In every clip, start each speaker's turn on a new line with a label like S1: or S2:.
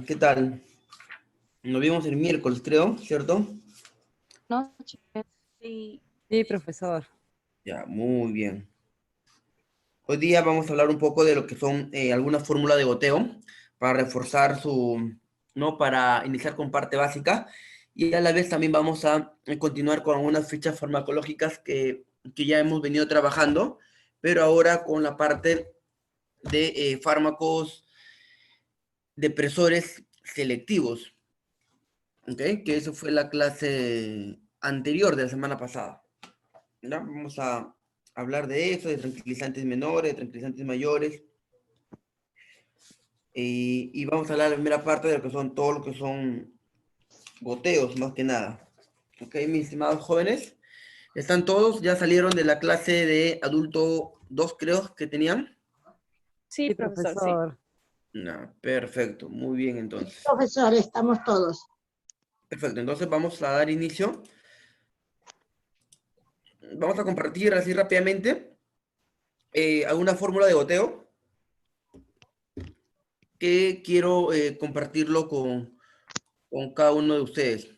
S1: ¿Qué tal? Nos vimos el miércoles, creo, ¿cierto?
S2: Noche.
S3: Sí,
S2: Sí, profesor.
S1: Ya, muy bien. Hoy día vamos a hablar un poco de lo que son algunas fórmulas de goteo para reforzar ¿no? Para iniciar con parte básica y a la vez también vamos a continuar con algunas fichas farmacológicas que ya hemos venido trabajando, pero ahora con la parte de fármacos depresores selectivos, ¿ok? Que eso fue la clase anterior de la semana pasada. ¿Ya? Vamos a hablar de eso, de tranquilizantes menores, de tranquilizantes mayores. Y vamos a hablar de la primera parte de lo que son todo lo que son goteos, más que nada. Ok, mis estimados jóvenes, ¿están todos? ¿Ya salieron de la clase de adulto 2, creo que tenían?
S3: sí,
S2: Sí,
S3: profesor, sí.
S2: profesor.
S1: No, perfecto, muy bien entonces.
S4: Profesor, estamos todos.
S1: Perfecto, entonces vamos a dar inicio. Vamos a compartir así rápidamente alguna fórmula de goteo que quiero compartirlo con cada uno de ustedes.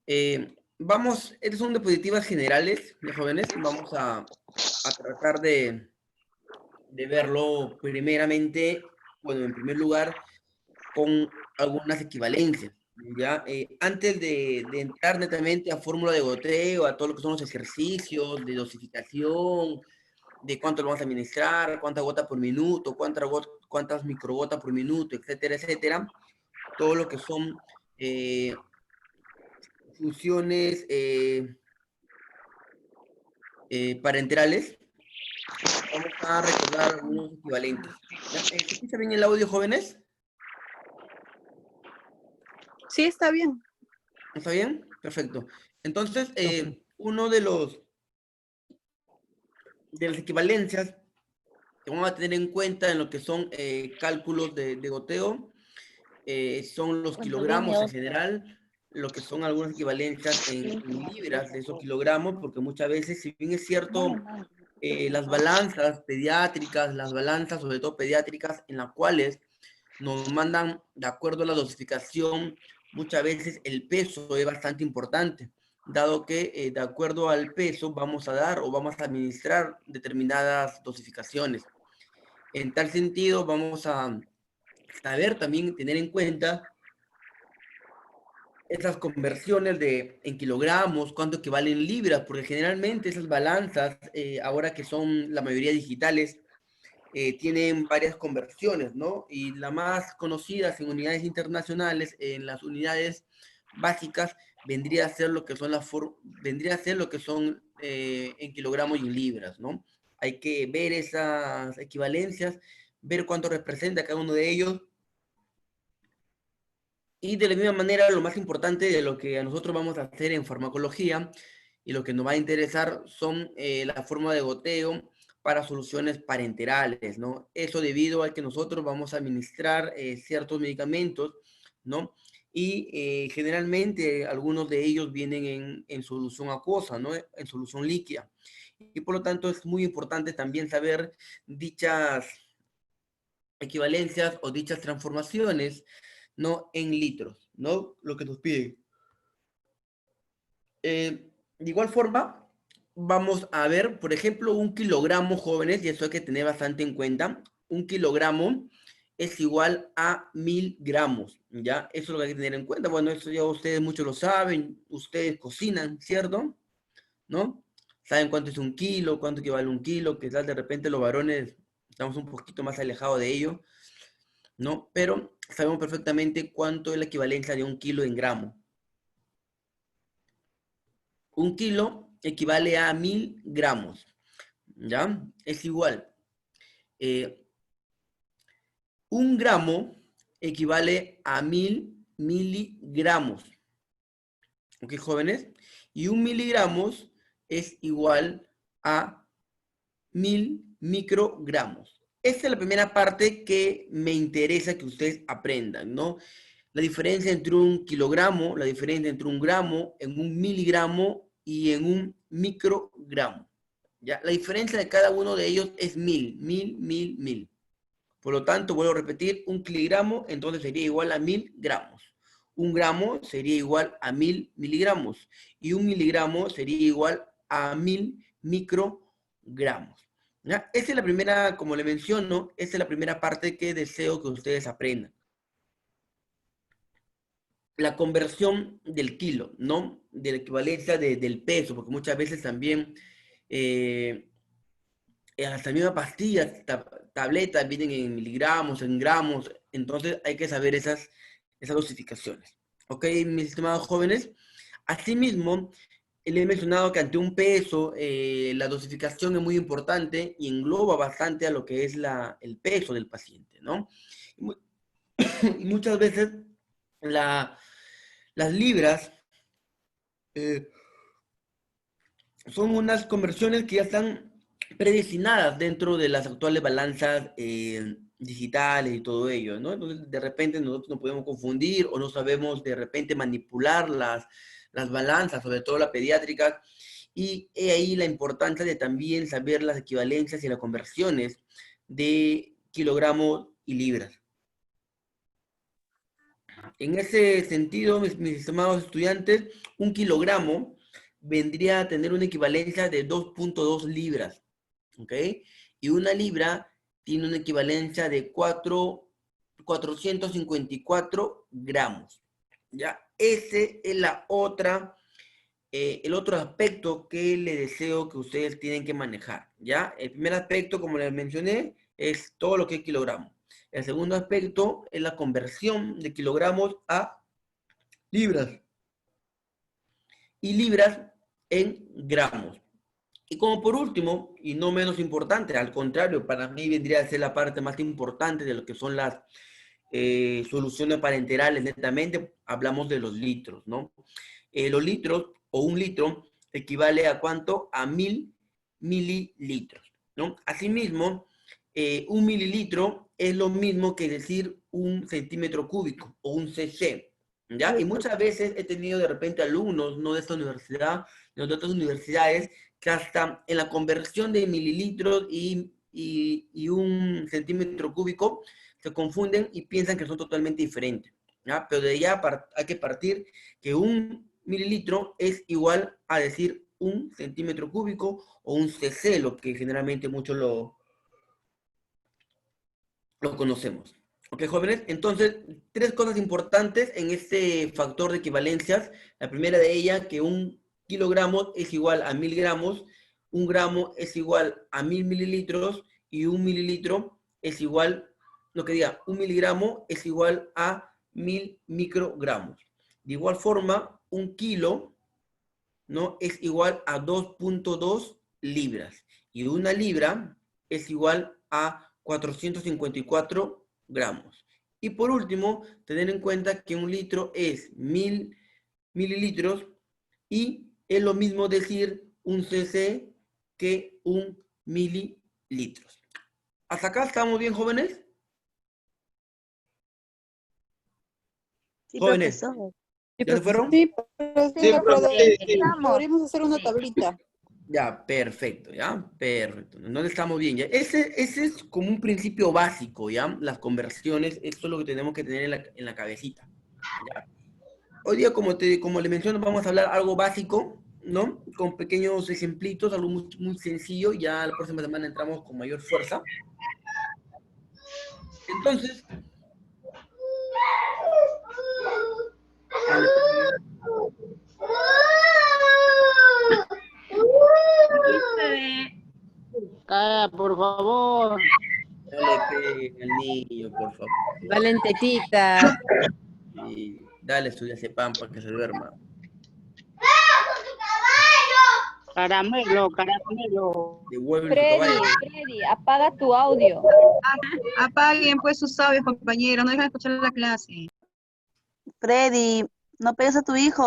S1: Estas son diapositivas generales, mis jóvenes. Vamos a tratar de verlo primeramente, bueno, en primer lugar, con algunas equivalencias. ¿Ya? Antes de entrar netamente a fórmula de goteo, a todo lo que son los ejercicios de dosificación, de cuánto lo vamos a administrar, cuánta gota por minuto, cuántas microgotas por minuto, etcétera, etcétera. Todo lo que son funciones parenterales, vamos a recordar algunos equivalentes. ¿Ya? ¿Se escucha bien el audio, jóvenes?
S3: Sí, está bien.
S1: ¿Está bien? Perfecto. Entonces,
S2: Profe.
S1: uno de las equivalencias que vamos a tener en cuenta en lo que son cálculos de goteo son los kilogramos en general, lo que son algunas equivalencias en libras de esos kilogramos, porque muchas veces, si bien es cierto, las balanzas pediátricas, las balanzas sobre todo pediátricas, en las cuales nos mandan de acuerdo a la dosificación, muchas veces el peso es bastante importante, dado que de acuerdo al peso vamos a dar o vamos a administrar determinadas dosificaciones. En tal sentido, vamos a saber también tener en cuenta esas conversiones en kilogramos, cuánto equivalen en libras, porque generalmente esas balanzas, ahora que son la mayoría digitales, tienen varias conversiones, ¿no? Y la más conocida en unidades internacionales, en las unidades básicas, vendría a ser lo que son en kilogramos y en libras, ¿no? Hay que ver esas equivalencias, ver cuánto representa cada uno de ellos. Y de la misma manera, lo más importante de lo que a nosotros vamos a hacer en farmacología y lo que nos va a interesar son la forma de goteo para soluciones parenterales, ¿no? Eso debido a que nosotros vamos a administrar ciertos medicamentos, ¿no? Y generalmente algunos de ellos vienen en solución acuosa, ¿no? En solución líquida. Y por lo tanto es muy importante también saber dichas equivalencias o dichas transformaciones, ¿no? En litros, ¿no? Lo que nos piden. De igual forma, vamos a ver, por ejemplo, un kilogramo, jóvenes, y eso hay que tener bastante en cuenta. Un kilogramo es igual a 1000 gramos, ¿ya? Eso es lo que hay que tener en cuenta. Bueno, eso ya ustedes muchos lo saben, ustedes cocinan, ¿cierto? ¿No? Saben cuánto es un kilo, cuánto equivale un kilo, que tal de repente los varones estamos un poquito más alejados de ello, ¿no? Pero sabemos perfectamente cuánto es la equivalencia de un kilo en gramo. Un kilo equivale a 1000 gramos, ¿ya? Es igual. eh, un gramo equivale a 1000 miligramos, ¿ok, jóvenes? Y un miligramos es igual a 1000 microgramos. Esta es la primera parte que me interesa que ustedes aprendan, ¿no? La diferencia entre un kilogramo, la diferencia entre un gramo, en un miligramo y en un microgramo. ¿Ya? La diferencia de cada uno de ellos es 1000. Por lo tanto, vuelvo a repetir, 1 miligramo entonces sería igual a 1000 gramos. 1 gramo sería igual a 1000 miligramos. Y 1 miligramo sería igual a 1000 microgramos. ¿Ya? Esa es la primera, como le menciono, esa es la primera parte que deseo que ustedes aprendan. La conversión del kilo, ¿no? De la equivalencia del peso, porque muchas veces también hasta mismas pastillas, tabletas vienen en miligramos, en gramos, entonces hay que saber esas dosificaciones. ¿Ok, mis estimados jóvenes? Asimismo, le he mencionado que ante un peso, la dosificación es muy importante y engloba bastante a lo que es el peso del paciente, ¿no? Y muchas veces las libras son unas conversiones que ya están predestinadas dentro de las actuales balanzas digitales y todo ello, ¿no? Entonces, de repente nosotros nos podemos confundir o no sabemos de repente manipular las balanzas, sobre todo la pediátrica, y he ahí la importancia de también saber las equivalencias y las conversiones de kilogramos y libras. En ese sentido, mis estimados estudiantes, 1 kilogramo vendría a tener una equivalencia de 2.2 libras, ¿ok? Y 1 libra tiene una equivalencia de 454 gramos, ¿ya? Ese es el otro aspecto que le deseo que ustedes tienen que manejar, ¿ya? El primer aspecto, como les mencioné, es todo lo que es kilogramo. El segundo aspecto es la conversión de kilogramos a libras y libras en gramos. Y como por último, y no menos importante, al contrario, para mí vendría a ser la parte más importante de lo que son las soluciones parenterales, netamente, hablamos de los litros, ¿no? Los litros, o 1 litro, equivale a ¿cuánto? A 1000 mililitros, ¿no? Asimismo, 1 mililitro es lo mismo que decir 1 centímetro cúbico, o 1 cc, ¿ya? Y muchas veces he tenido de repente alumnos, no de esta universidad, de otras universidades, que hasta en la conversión de mililitros y 1 centímetro cúbico se confunden y piensan que son totalmente diferentes, ¿ya? Pero de allá hay que partir que 1 mililitro es igual a decir 1 centímetro cúbico o 1 cc, lo que generalmente muchos lo conocemos. ¿Ok, jóvenes? Entonces, 3 cosas importantes en este factor de equivalencias. La primera de ellas, que 1 kilogramo es igual a 1000 gramos, 1 gramo es igual a 1000 mililitros y 1 mililitro es igual, lo que diga, 1 miligramo es igual a 1000 microgramos. De igual forma, 1 kilo, ¿no? Es igual a 2.2 libras. Y 1 libra es igual a 454 gramos. Y por último, tener en cuenta que 1 litro es 1000 mililitros y es lo mismo decir 1 cc que 1 mililitros. ¿Hasta acá estamos bien, jóvenes?
S3: Sí,
S1: Jóvenes,
S3: profesor.
S1: ¿ya se fueron?
S3: Sí,
S4: Sí, profe,
S3: podríamos hacer una tablita.
S1: Ya, perfecto, ya, perfecto. ¿Dónde estamos bien? Ya, ese es como un principio básico, ¿ya? Las conversiones, esto es lo que tenemos que tener en la cabecita, ¿ya? Hoy día, como le menciono, vamos a hablar algo básico, ¿no? Con pequeños ejemplitos, algo muy, muy sencillo, ya la próxima semana entramos con mayor fuerza. Entonces,
S4: por favor.
S1: no le peguen al niño, por favor.
S2: Valentetita.
S1: Y dale su diazepam para que se duerma.
S4: Caramelo, caramelo.
S1: Devuelve su caballo.
S2: Freddy, apaga tu audio.
S3: Apaguen pues sus audios, compañeros, no dejan de escuchar la clase. Freddy, no pegues a tu hijo.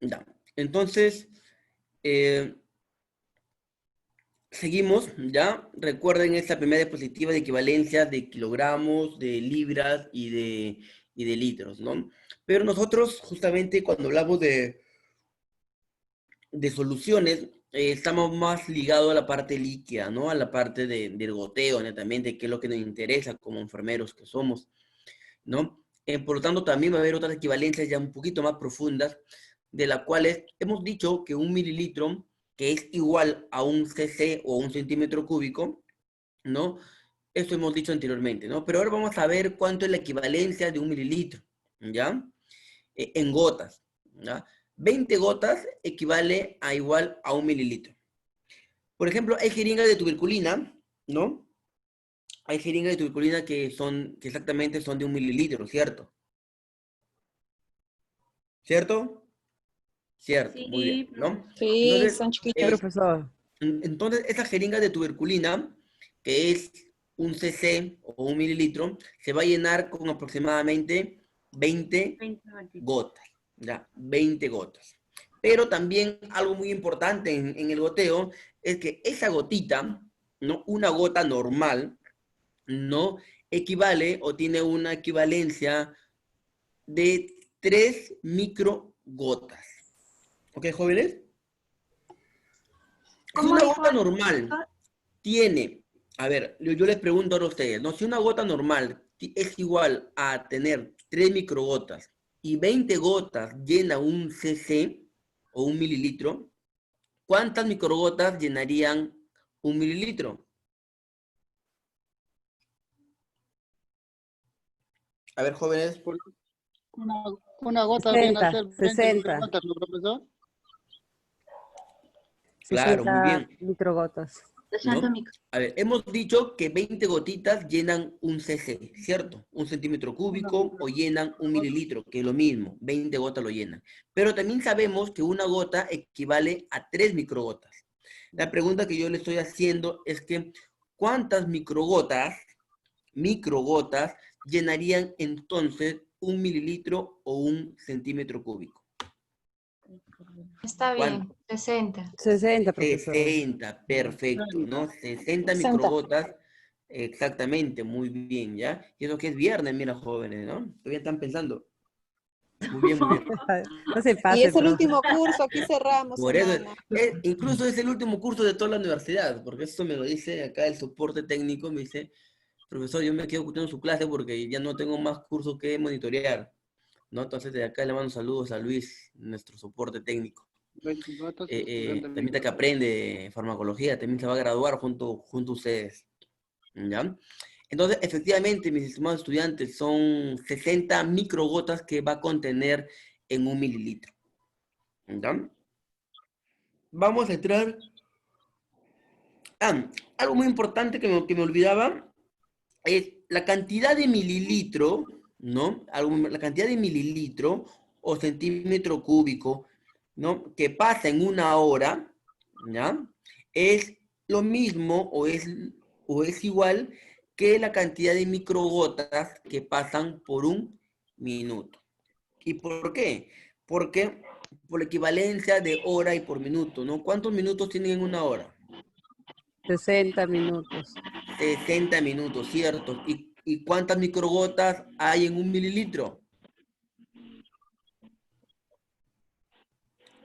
S1: Ya. Entonces, seguimos, ¿ya? Recuerden esta primera diapositiva de equivalencia de kilogramos, de libras y de litros, ¿no? Pero nosotros, justamente, cuando hablamos de soluciones, estamos más ligados a la parte líquida, ¿no? A la parte del goteo, netamente, que es lo que nos interesa como enfermeros que somos, ¿no? Por lo tanto, también va a haber otras equivalencias ya un poquito más profundas, de las cuales hemos dicho que 1 mililitro, que es igual a un cc o un centímetro cúbico, ¿no? Eso hemos dicho anteriormente, ¿no? Pero ahora vamos a ver cuánto es la equivalencia de 1 mililitro, ¿ya? En gotas, ¿ya? 20 gotas equivale a igual a 1 mililitro. Por ejemplo, hay jeringas de tuberculina, ¿no? Hay jeringas de tuberculina que exactamente son de 1 mililitro, ¿cierto? ¿Cierto? Cierto, muy bien, ¿no?
S5: Sí,
S1: Entonces,
S5: son chiquitos.
S2: Profesor.
S1: entonces esa jeringa de tuberculina, que es un cc o 1 mililitro, se va a llenar con aproximadamente 20 gotas, ¿ya? 20 gotas. Pero también algo muy importante en el goteo es que esa gotita, ¿no? Una gota normal, ¿no? Equivale o tiene una equivalencia de 3 microgotas. ¿Ok, jóvenes? Si una gota normal tiene, a ver, yo les pregunto a ustedes, ¿no? Si una gota normal es igual a tener 3 microgotas y 20 gotas llena un cc o 1 mililitro, ¿cuántas microgotas llenarían 1 mililitro? A ver, jóvenes.
S4: Una gota viene a
S2: 60,
S4: ser 20
S2: 60.
S4: microgotas, ¿no, profesor?
S1: Claro, muy
S2: 60
S1: bien,
S2: microgotas.
S1: ¿no? A ver, hemos dicho que 20 gotitas llenan un cc, ¿cierto? Un centímetro cúbico o llenan 1 mililitro, que es lo mismo, 20 gotas lo llenan. Pero también sabemos que una gota equivale a 3 microgotas. La pregunta que yo le estoy haciendo es que, ¿cuántas microgotas llenarían entonces 1 mililitro o un centímetro cúbico?
S6: Está
S1: ¿Cuánto?
S6: bien, 60.
S2: 60, profesor.
S1: 60, perfecto, ¿no? 60
S5: 60.
S1: microgotas, exactamente, muy bien, ¿ya? Y eso que es viernes, mira, jóvenes, ¿no? Todavía están pensando. Muy bien, muy bien.
S2: No se
S5: Y
S2: pase,
S5: es el
S2: profe.
S5: último curso, aquí cerramos
S1: Por eso,
S5: semana.
S1: incluso es el último curso de toda la universidad, porque esto me lo dice acá el soporte técnico, me dice, profesor, yo me quedo escuchando su clase porque ya no tengo más cursos que monitorear, ¿no? Entonces, de acá le mando saludos a Luis, nuestro soporte técnico.
S4: 20 gotas,
S1: También está que aprende farmacología, también se va a graduar junto a ustedes, ¿ya? Entonces, efectivamente, mis estimados estudiantes, son 60 microgotas que va a contener en 1 mililitro, ¿ya? Vamos a entrar. Algo muy importante que me olvidaba es la cantidad de mililitro, ¿no? La cantidad de mililitro o centímetro cúbico, ¿no? Que pasa en una hora, ¿ya? Es lo mismo o es igual que la cantidad de microgotas que pasan por un minuto. ¿Y por qué? Porque por la equivalencia de hora y por minuto, ¿no? ¿Cuántos minutos tienen en una hora?
S2: 60 minutos.
S1: 60 minutos, ¿cierto? ¿Y cuántas microgotas hay en 1 mililitro?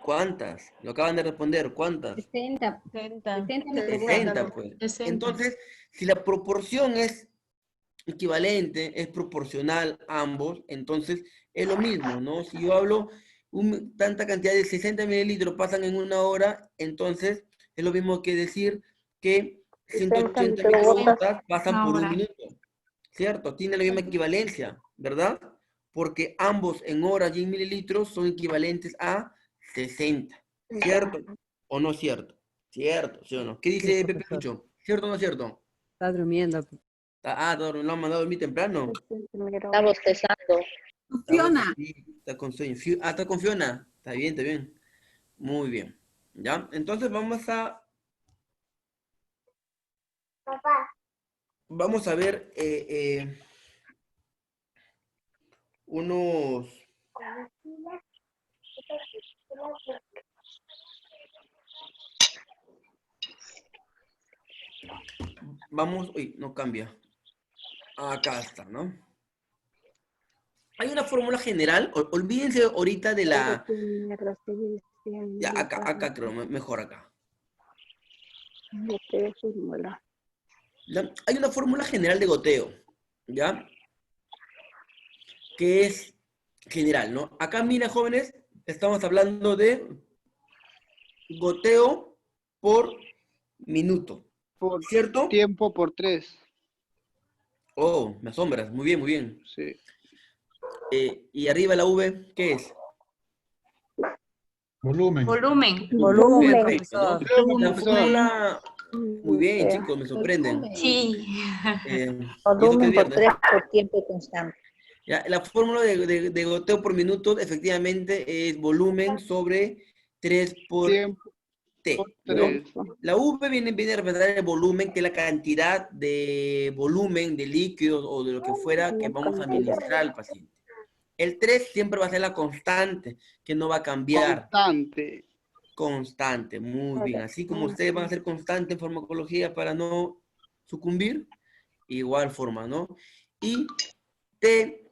S1: ¿Cuántas? Lo acaban de responder, ¿cuántas?
S2: 60.
S6: 60.
S1: 60, pues.
S6: 60.
S1: Entonces, si la proporción es equivalente, es proporcional a ambos, entonces es lo mismo, ¿no? Si yo hablo tanta cantidad de 60 mililitros pasan en una hora, entonces es lo mismo que decir que 180 microgotas pasan por un minuto, ¿cierto? Tiene la misma equivalencia, ¿verdad? Porque ambos en horas y en mililitros son equivalentes a 60, ¿cierto? ¿O no cierto? ¿Cierto? ¿Sí o no? ¿Qué dice
S2: Sí,
S1: Pepe
S2: profesor.
S1: Lucho? ¿Cierto o no cierto?
S2: Está durmiendo.
S1: Lo han mandado a dormir temprano.
S7: Está bostezando.
S3: Funciona.
S1: Está con sueño. Está con Fiona. Está bien, está bien. Muy bien. ¿Ya? Entonces vamos a ver unos... Vamos... Uy, no cambia. Acá está, ¿no? Hay una fórmula general. Olvídense ahorita de la... Ya, acá creo, mejor acá. ¿Ya? Hay una fórmula general de goteo, ¿ya? Que es general, ¿no? Acá, mira, jóvenes, estamos hablando de goteo por minuto,
S4: Por
S1: ¿cierto?
S4: tiempo por 3.
S1: Oh, me asombras. Muy bien, muy bien.
S4: Sí.
S1: Y arriba la V, ¿qué es?
S6: Volumen.
S3: Volumen.
S2: Volumen,
S1: Perfecto, ¿no?
S2: profesor.
S1: La
S4: Profesor.
S1: fórmula... Muy bien, chicos, me sorprenden.
S3: Sí.
S1: ¿Y eso qué es
S7: Volumen por
S1: viernes?
S7: 3 por tiempo constante.
S1: Ya, la fórmula de goteo por minuto efectivamente es volumen sobre 3 por
S4: Tiempo
S1: T,
S4: por
S1: ¿no?
S4: 3.
S1: La V viene a representar el volumen, que es la cantidad de volumen de líquidos o de lo que fuera que vamos a administrar al paciente. El 3 siempre va a ser la constante, que no va a cambiar.
S4: Constante.
S1: Constante, muy bien. Así como ustedes van a ser constantes en farmacología para no sucumbir, igual forma, ¿no? Y T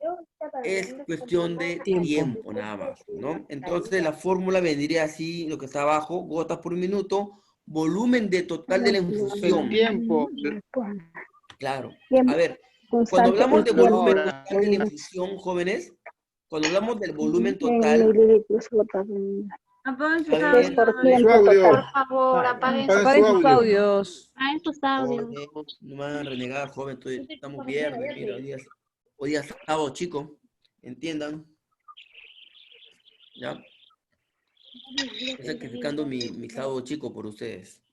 S1: es cuestión de tiempo, nada más, ¿no? Entonces la fórmula vendría así, lo que está abajo, gotas por minuto, volumen de total de la
S4: El
S1: infusión.
S4: tiempo.
S1: Claro. A ver, cuando hablamos de
S4: La
S1: volumen
S4: hora.
S1: total de la infusión, jóvenes, cuando hablamos del volumen total,
S3: Apaguen sus
S1: a ver,
S3: audios.
S6: Su audio.
S3: Por favor, apaguen sus
S6: Apaga
S2: Apaguen sus
S6: su audio.
S2: audios.
S3: audios.
S1: no me van a renegar, joven, estamos viernes, mira, hoy día es sábado, chicos, entiendan, ¿ya? Estoy sacrificando mi sábado chico por ustedes.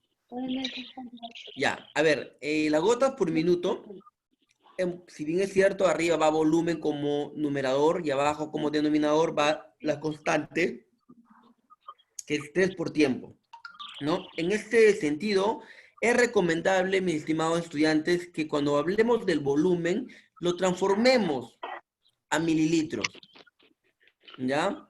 S1: Ya, a ver, las gotas por minuto, si bien es cierto, arriba va volumen como numerador y abajo como denominador va la constante, que es 3 por tiempo, ¿no? En este sentido, es recomendable, mis estimados estudiantes, que cuando hablemos del volumen, lo transformemos a mililitros, ¿ya?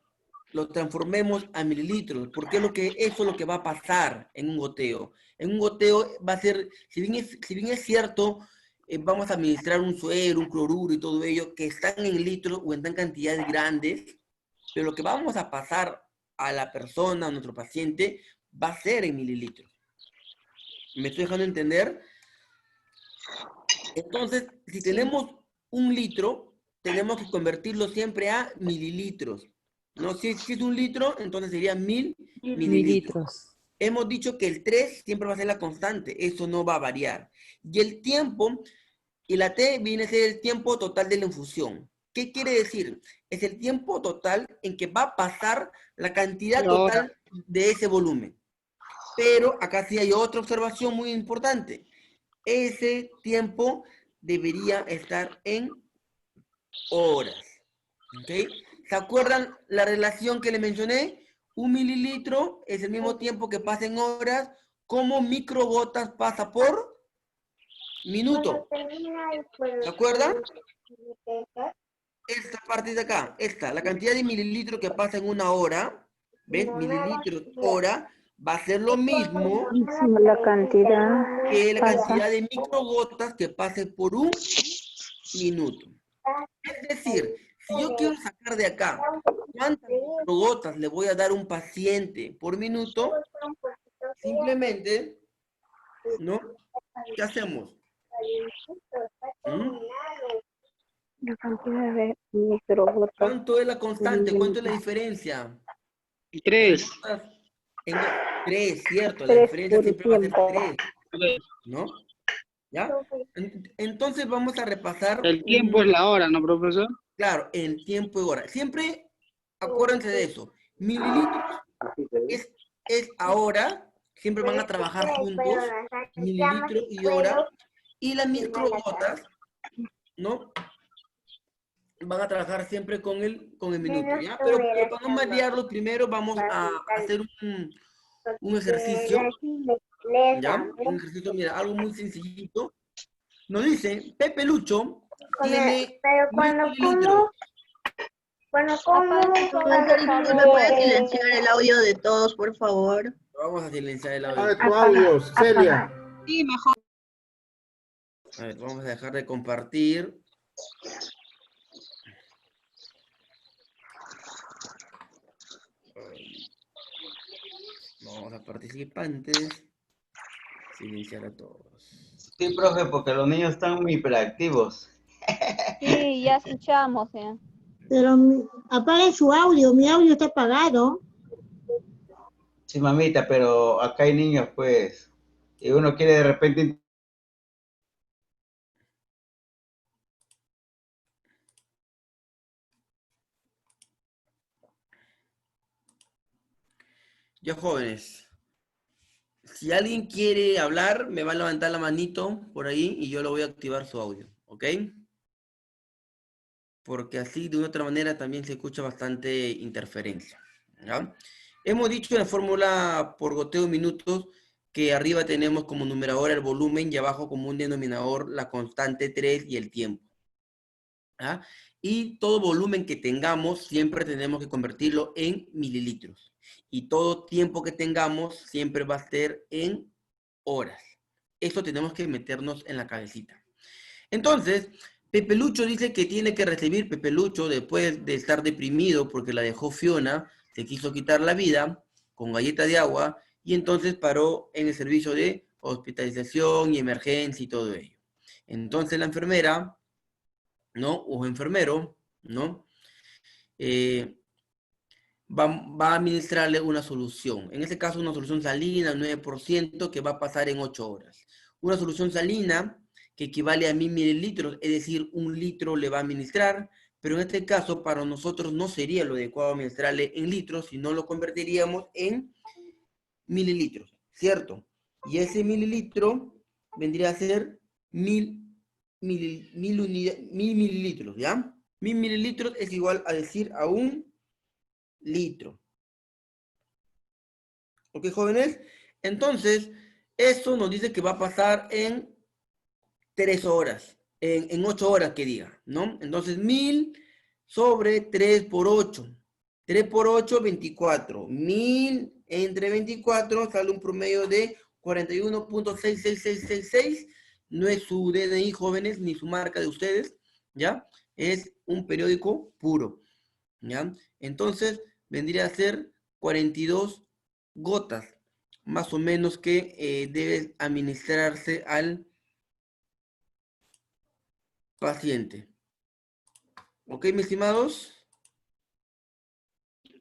S1: Lo transformemos a mililitros, porque eso es lo que va a pasar en un goteo. En un goteo va a ser, si bien es cierto, vamos a administrar un suero, un cloruro y todo ello, que están en litros o en tan cantidades grandes, pero lo que vamos a pasar a la persona, a nuestro paciente, va a ser en mililitros. ¿Me estoy dejando entender? Entonces, si tenemos 1 litro, tenemos que convertirlo siempre a mililitros. ¿No? Si es 1 litro, entonces sería 1000 mililitros.
S2: Mililitros.
S1: Hemos dicho que el 3 siempre va a ser la constante, eso no va a variar. Y el tiempo, y la T viene a ser el tiempo total de la infusión. ¿Qué quiere decir? Es el tiempo total en que va a pasar la cantidad
S4: La hora.
S1: total de ese volumen. Pero acá sí hay otra observación muy importante. Ese tiempo debería estar en horas. ¿Ok? ¿Se acuerdan la relación que le mencioné? 1 mililitro es el mismo tiempo que pasa en horas, como microgotas pasa por minuto. ¿Se acuerdan? Esta parte de acá, la cantidad de mililitros que pasa en una hora, ¿ven? Mililitros hora, va a ser lo mismo
S7: La cantidad
S1: que la cantidad de microgotas que pase por un minuto. Es decir, si yo quiero sacar de acá cuántas microgotas le voy a dar a un paciente por minuto, simplemente, ¿no? ¿Qué hacemos?
S7: La cantidad de microgotas.
S1: ¿Cuánto es la constante? ¿Cuánto es la diferencia?
S4: 3.
S1: En 3, ¿cierto? La
S7: 3
S1: diferencia
S7: por
S1: siempre va a ser
S7: tiempo.
S1: 3, ¿no? ¿Ya? Entonces vamos a repasar,
S4: El tiempo es la hora, ¿no, profesor?
S1: claro, el tiempo y hora. Siempre acuérdense de eso. Mililitros es ahora, siempre van a trabajar juntos, mililitro y hora, y las microgotas, ¿no? Van a trabajar siempre con el minuto, ¿ya? Pero para no marearlo, primero vamos a hacer un ejercicio, ¿ya? Un ejercicio, mira, algo muy sencillito. Nos dice, Pepe Lucho tiene 1000 mililitros.
S3: ¿Me puede silenciar el audio de todos, por favor?
S1: Vamos a silenciar el audio.
S6: Apaga tu audio, Celia.
S3: Sí, mejor.
S1: A ver, vamos a dejar de compartir. Vamos a participantes. Silenciar a todos.
S8: Sí, profe, porque los niños están muy hiperactivos.
S9: Sí, ya escuchamos, ¿eh?
S10: Pero apaguen su audio, mi audio está apagado.
S8: Sí, mamita, pero acá hay niños, pues, y uno quiere de repente...
S1: Ya, jóvenes. Si alguien quiere hablar, me va a levantar la manito por ahí y yo lo voy a activar su audio, ¿ok? Porque así de una otra manera también se escucha bastante interferencia, ¿ya? Hemos dicho en la fórmula por goteo minutos que arriba tenemos como numerador el volumen y abajo como un denominador la constante 3 y el tiempo, ¿ya? Y todo volumen que tengamos siempre tenemos que convertirlo en mililitros. Y todo tiempo que tengamos siempre va a ser en horas. Esto tenemos que meternos en la cabecita. Entonces, Pepe Lucho dice que tiene que recibir, Pepe Lucho, después de estar deprimido porque la dejó Fiona, se quiso quitar la vida con galleta de agua y entonces paró en el servicio de hospitalización y emergencia y todo ello. Entonces la enfermera, ¿no? O enfermero, ¿no? Va a administrarle una solución. En este caso, una solución salina, 9%, que va a pasar en 8 horas. Una solución salina que equivale a 1000 mililitros, es decir, 1 litro le va a administrar, pero en este caso, para nosotros no sería lo adecuado administrarle en litros, sino lo convertiríamos en mililitros, ¿cierto? Y ese mililitro vendría a ser 1000 mililitros, ¿ya? 1000 mililitros es igual a decir a 1 litro. ¿Ok, jóvenes? Entonces, eso nos dice que va a pasar en 3 horas, en 8 horas que diga, ¿no? Entonces, 1000 sobre 3 por 8. 3 por 8, 24. 1000 entre 24 sale un promedio de 41.66666. No es su DNI, jóvenes, ni su marca de ustedes, ¿ya? Es un periódico puro, ¿ya? Entonces, vendría a ser 42 gotas, más o menos, que debe administrarse al paciente. ¿Ok, mis estimados?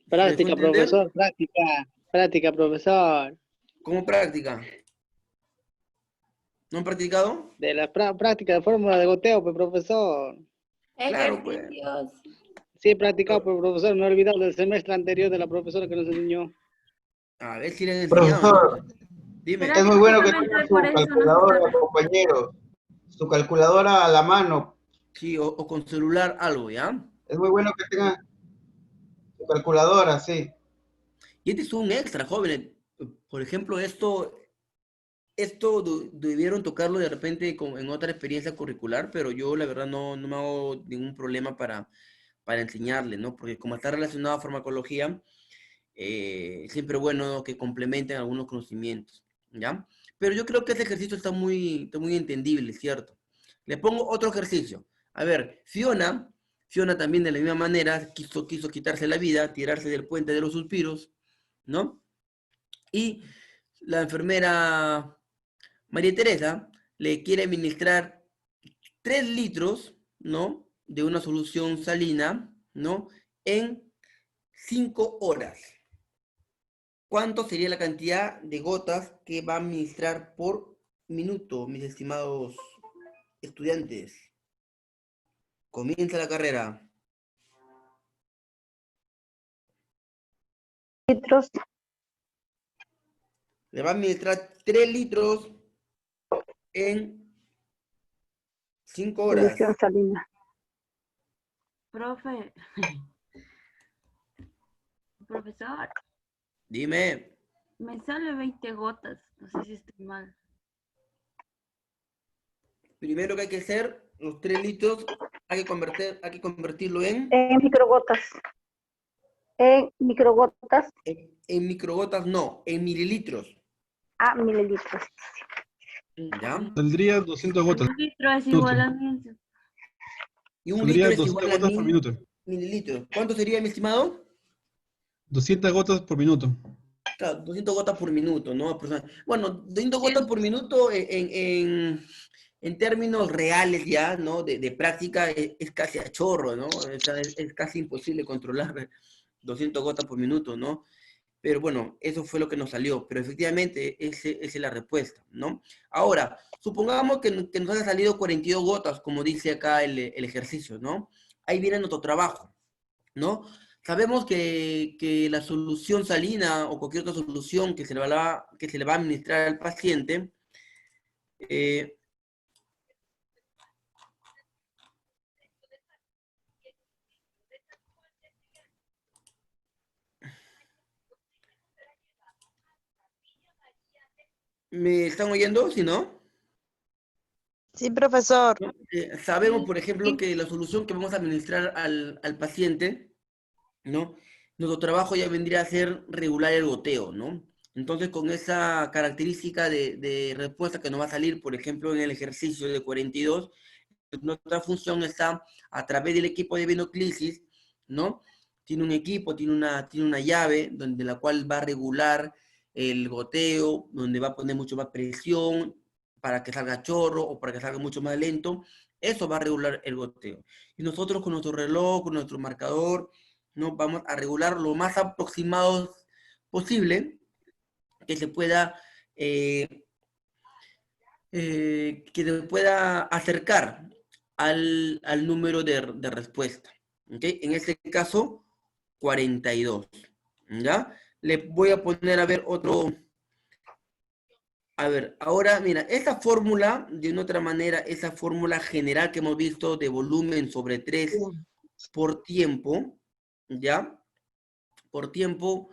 S4: Práctica, profesor, práctica. Práctica, profesor.
S1: ¿Cómo práctica? ¿No han practicado?
S4: De la práctica de fórmula de goteo, pues, profesor.
S1: Claro, pues.
S4: Sí, he practicado, pues, profesor. Me he olvidado del semestre anterior de la profesora que nos enseñó.
S1: A ver si le han enseñado.
S8: Profesor,
S1: dime.
S8: es muy bueno que tenga su calculadora, compañero. Su calculadora a la mano.
S1: Sí, o con celular, algo, ¿ya?
S8: Es muy bueno que tenga su calculadora, sí.
S1: Y este es un extra, jóvenes. Por ejemplo, esto debieron tocarlo de repente en otra experiencia curricular, pero yo la verdad no me hago ningún problema para enseñarle, ¿no? Porque como está relacionado a farmacología, siempre es bueno que complementen algunos conocimientos, ¿ya? Pero yo creo que ese ejercicio está muy entendible, ¿cierto? Le pongo otro ejercicio. A ver, Fiona también de la misma manera quiso quitarse la vida, tirarse del puente de los suspiros, ¿no? Y la enfermera María Teresa le quiere administrar 3 litros, ¿no? De una solución salina, ¿no? En 5 horas. ¿Cuánto sería la cantidad de gotas que va a administrar por minuto, mis estimados estudiantes? Comienza la carrera.
S7: Litros.
S1: Le va a administrar 3 litros en 5 horas.
S7: Solución salina.
S11: Profe. Profesor.
S1: Dime.
S11: Me sale 20 gotas. No sé si estoy mal.
S1: Primero que hay que hacer, los 3 litros, hay que convertirlo en...
S7: En microgotas. En microgotas.
S1: En microgotas no, en mililitros.
S7: Ah, mililitros.
S1: ¿Ya?
S12: Saldría 200 gotas.
S11: Un litro es igual a 100.
S1: Y un
S12: Saldría
S1: litro es
S12: 200
S1: igual a
S12: gotas por minuto.
S1: mililitros. ¿Cuánto sería, mi estimado?
S12: 200 gotas por minuto.
S1: Claro, 200 gotas por minuto, ¿no? Bueno, 200 gotas por minuto en términos reales ya, ¿no? De práctica es casi a chorro, ¿no? O sea, es casi imposible controlar 200 gotas por minuto, ¿no? Pero bueno, eso fue lo que nos salió. Pero efectivamente, esa es la respuesta, ¿no? Ahora, supongamos que nos haya salido 42 gotas, como dice acá el ejercicio, ¿no? Ahí viene nuestro trabajo, ¿no? Sabemos que la solución salina o cualquier otra solución que se le va a administrar al paciente, ¿me están oyendo? ¿Sí, no?
S3: Sí, profesor.
S1: Sabemos, por ejemplo, que la solución que vamos a administrar al paciente, ¿no? Nuestro trabajo ya vendría a ser regular el goteo, ¿no? Entonces, con esa característica de respuesta que nos va a salir, por ejemplo, en el ejercicio de 42, nuestra función está a través del equipo de venoclisis, ¿no? Tiene un equipo, tiene una llave donde la cual va a regular el goteo, donde va a poner mucho más presión para que salga chorro o para que salga mucho más lento. Eso va a regular el goteo. Y nosotros con nuestro reloj, con nuestro marcador, ¿no? Vamos a regular lo más aproximados posible que se pueda acercar al número de respuesta. ¿Okay? En este caso, 42. ¿Ya? Le voy a poner a ver otro. A ver, ahora, mira, esa fórmula, de una otra manera, esa fórmula general que hemos visto de volumen sobre 3 por tiempo, ¿ya? Por tiempo,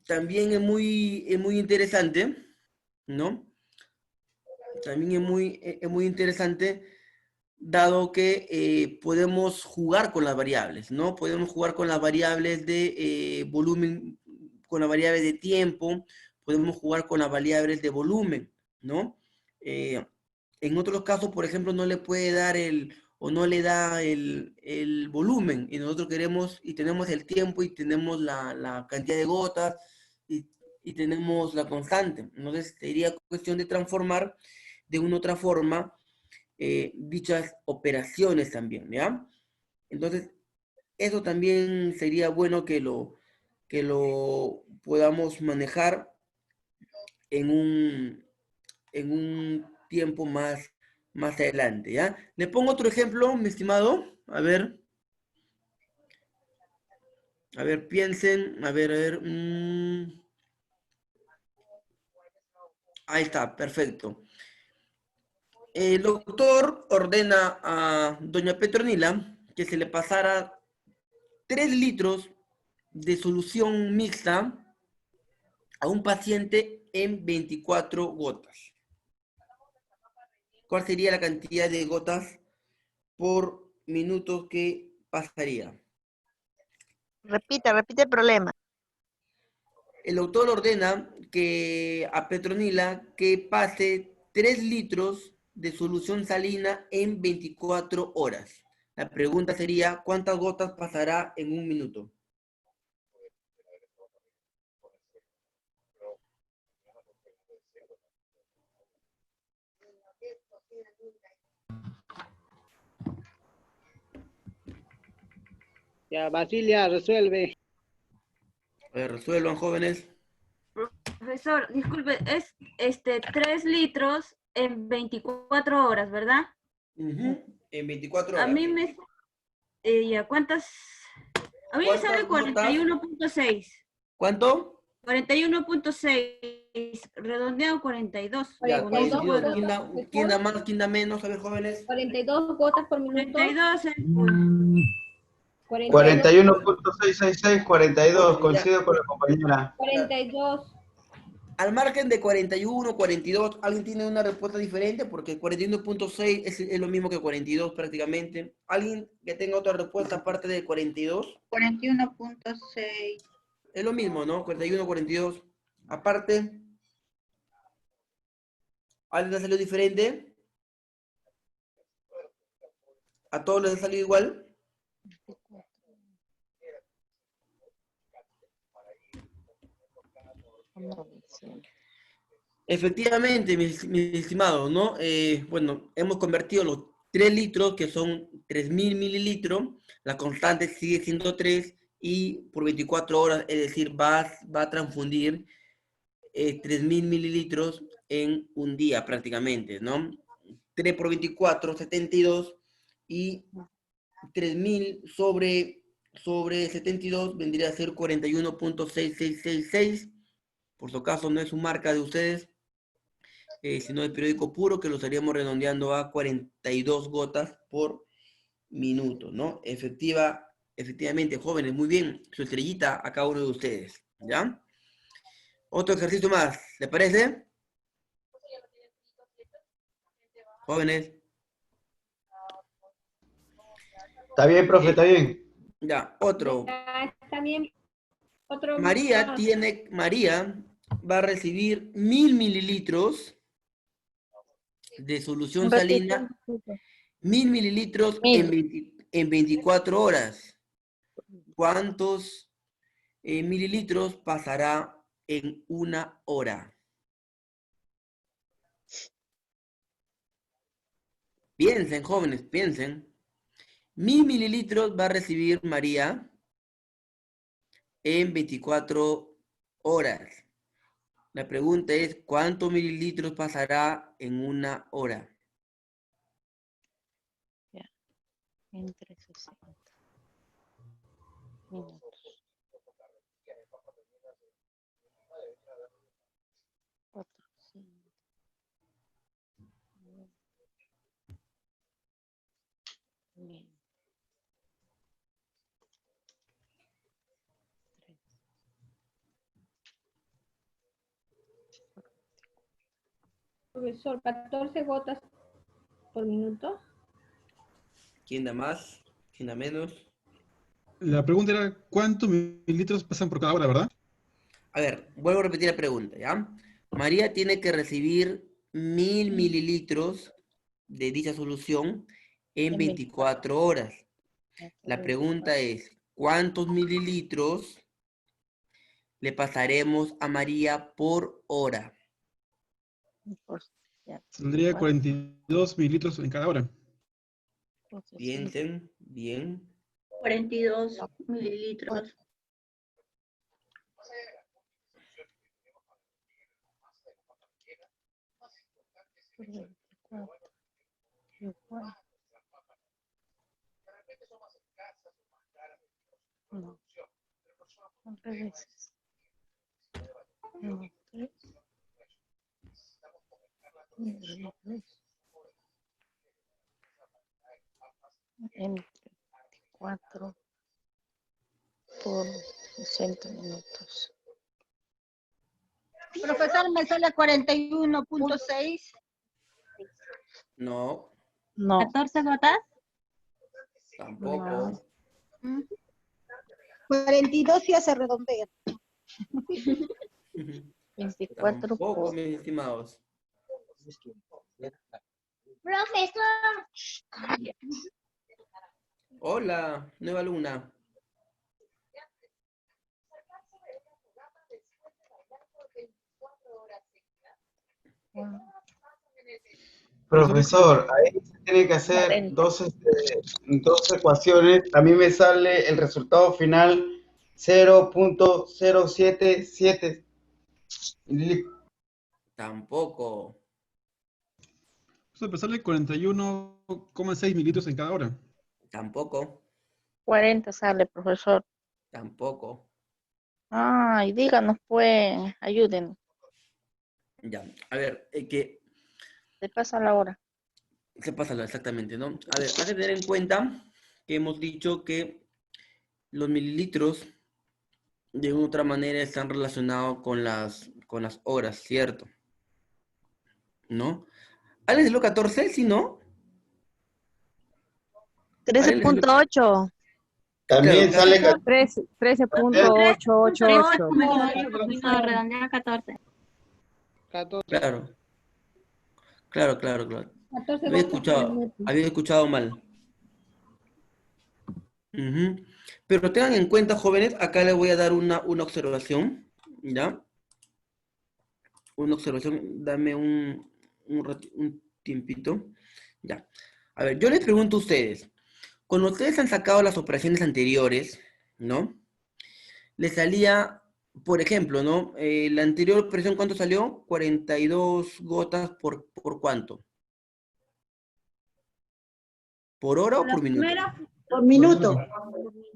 S1: también es muy interesante, ¿no? También es muy interesante, dado que podemos jugar con las variables, ¿no? Podemos jugar con las variables de volumen, con las variables de tiempo, podemos jugar con las variables de volumen, ¿no? En otros casos, por ejemplo, no le puede dar o no le da el volumen, y nosotros queremos, y tenemos el tiempo, y tenemos la cantidad de gotas, y tenemos la constante. Entonces, sería cuestión de transformar de una u otra forma dichas operaciones también, ¿ya? Entonces, eso también sería bueno que lo podamos manejar en un tiempo más adelante, ¿ya? Le pongo otro ejemplo, mi estimado. A ver, piensen, a ver. Ahí está, perfecto. El doctor ordena a doña Petronila que se le pasara 3 litros de solución mixta a un paciente en 24 gotas. ¿Cuál sería la cantidad de gotas por minuto que pasaría?
S3: Repite el problema.
S1: El doctor ordena a Petronila que pase 3 litros de solución salina en 24 horas. La pregunta sería, ¿cuántas gotas pasará en un minuto?
S4: Ya, Basilia, resuelve.
S1: A ver, resuelvan, jóvenes.
S11: Profesor, disculpe, es 3 litros en 24 horas, ¿verdad?
S1: En 24
S11: A
S1: horas.
S11: mí me... ya, ¿cuántas? A mí me sale 41.6.
S1: ¿Cuánto?
S11: 41.6. Redondeado 42.
S1: Ya,
S11: Con eso
S1: 42.
S11: puedo.
S1: ¿Quién da más, quién da menos? A ver, jóvenes.
S9: 42 gotas por minuto.
S11: 42 es
S8: 41.666, 42, coincido con la compañera.
S9: 42.
S1: Al margen de 41, 42, ¿alguien tiene una respuesta diferente? Porque 41.6 es lo mismo que 42 prácticamente. ¿Alguien que tenga otra respuesta aparte de 42?
S3: 41.6.
S1: Es lo mismo, ¿no? 41, 42. Aparte, ¿alguien le ha salido diferente? ¿A todos les ha salido igual? Efectivamente, mis estimados, ¿no? Bueno, hemos convertido los 3 litros, que son 3.000 mililitros, la constante sigue siendo 3, y por 24 horas, es decir, va a transfundir 3.000 mililitros en un día prácticamente, ¿no? 3 por 24, 72, y 3.000 sobre 72 vendría a ser 41.6666. Por su caso, no es su marca de ustedes, sino el periódico puro, que lo estaríamos redondeando a 42 gotas por minuto, ¿no? Efectivamente, jóvenes, muy bien, su estrellita a cada uno de ustedes, ¿ya? Otro ejercicio más, ¿les parece? Jóvenes.
S8: Está bien, profe, está bien.
S1: Ya, otro.
S9: Ya, está bien. Otro
S1: María
S9: más.
S1: María va a recibir 1.000 mililitros de solución salina, 1.000 mililitros en 24 horas. ¿Cuántos mililitros pasará en 1 hora? Piensen, jóvenes, piensen. 1.000 mililitros va a recibir María en 24 horas. La pregunta es, ¿cuántos mililitros pasará en 1 hora?
S12: Entre 60 minutos. Bien.
S9: Profesor, 14 gotas por minuto.
S1: ¿Quién da más? ¿Quién da menos?
S13: La pregunta era, ¿cuántos mililitros pasan por cada hora, verdad?
S1: A ver, vuelvo a repetir la pregunta, ¿ya? María tiene que recibir 1.000 mililitros de dicha solución en 24 horas. La pregunta es, ¿cuántos mililitros le pasaremos a María por hora?
S13: Saldría 42 mililitros en cada hora.
S1: Piensen, bien.
S9: 42 mililitros.
S12: No. Al revés. No, 3. Entre 24 por 60 minutos.
S3: Profesor, me sale 41.6.
S1: No,
S12: No.
S9: 14 gotas.
S1: tampoco.
S10: 42 ya se redondea.
S12: 24
S1: Tampoco,
S12: por...
S1: mis estimados.
S9: Profesor.
S1: Hola, nueva alumna.
S8: Profesor, ahí se tiene que hacer dos ecuaciones. A mí me sale el resultado final 0.077 mililitros.
S1: Tampoco.
S13: Pero sale 41,6 mililitros en cada hora.
S1: Tampoco.
S12: 40 sale, profesor.
S1: Tampoco.
S12: Ay, díganos pues, ayuden.
S1: Ya, a ver, que
S12: Se pasa la hora.
S1: se pasa exactamente, ¿no? A ver, hay que tener en cuenta que hemos dicho que los mililitros de una u otra manera están relacionados con las horas, ¿cierto? ¿No? ¿Alguien de lo 14? ¿Sí, no?
S7: 13.8.
S8: También
S1: Claro,
S8: sale
S2: 13.888.
S9: Redondea 14.
S4: 14.
S1: Claro.
S9: 14
S1: Había escuchado mal. Ujú. Pero tengan en cuenta, jóvenes, acá les voy a dar una observación, ¿ya? Una observación, dame un tiempito. Ya. A ver, yo les pregunto a ustedes, cuando ustedes han sacado las operaciones anteriores, ¿no? Les salía, por ejemplo, ¿no? La anterior operación, ¿cuánto salió? 42 gotas por ¿cuánto? ¿Por hora o por minuto?
S10: Por minuto.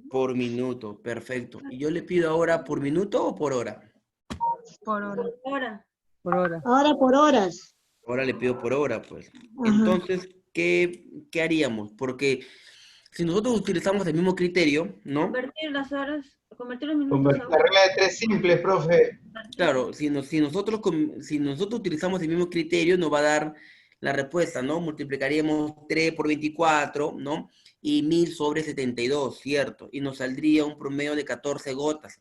S1: Por minuto, perfecto. Y yo le pido ahora, ¿por minuto o por hora?
S3: Por hora.
S11: Hora.
S2: Por hora.
S10: Ahora por horas.
S1: Ahora le pido por hora, pues.
S10: Ajá.
S1: Entonces, ¿qué haríamos? Porque si nosotros utilizamos el mismo criterio, ¿no?
S11: Convertir las horas, convertir los minutos
S8: Convertir la regla de 3 simples, profe.
S1: Claro, si nosotros utilizamos el mismo criterio, nos va a dar la respuesta, ¿no? Multiplicaríamos 3 por 24, ¿no? Y 1000 sobre 72, ¿cierto? Y nos saldría un promedio de 14 gotas.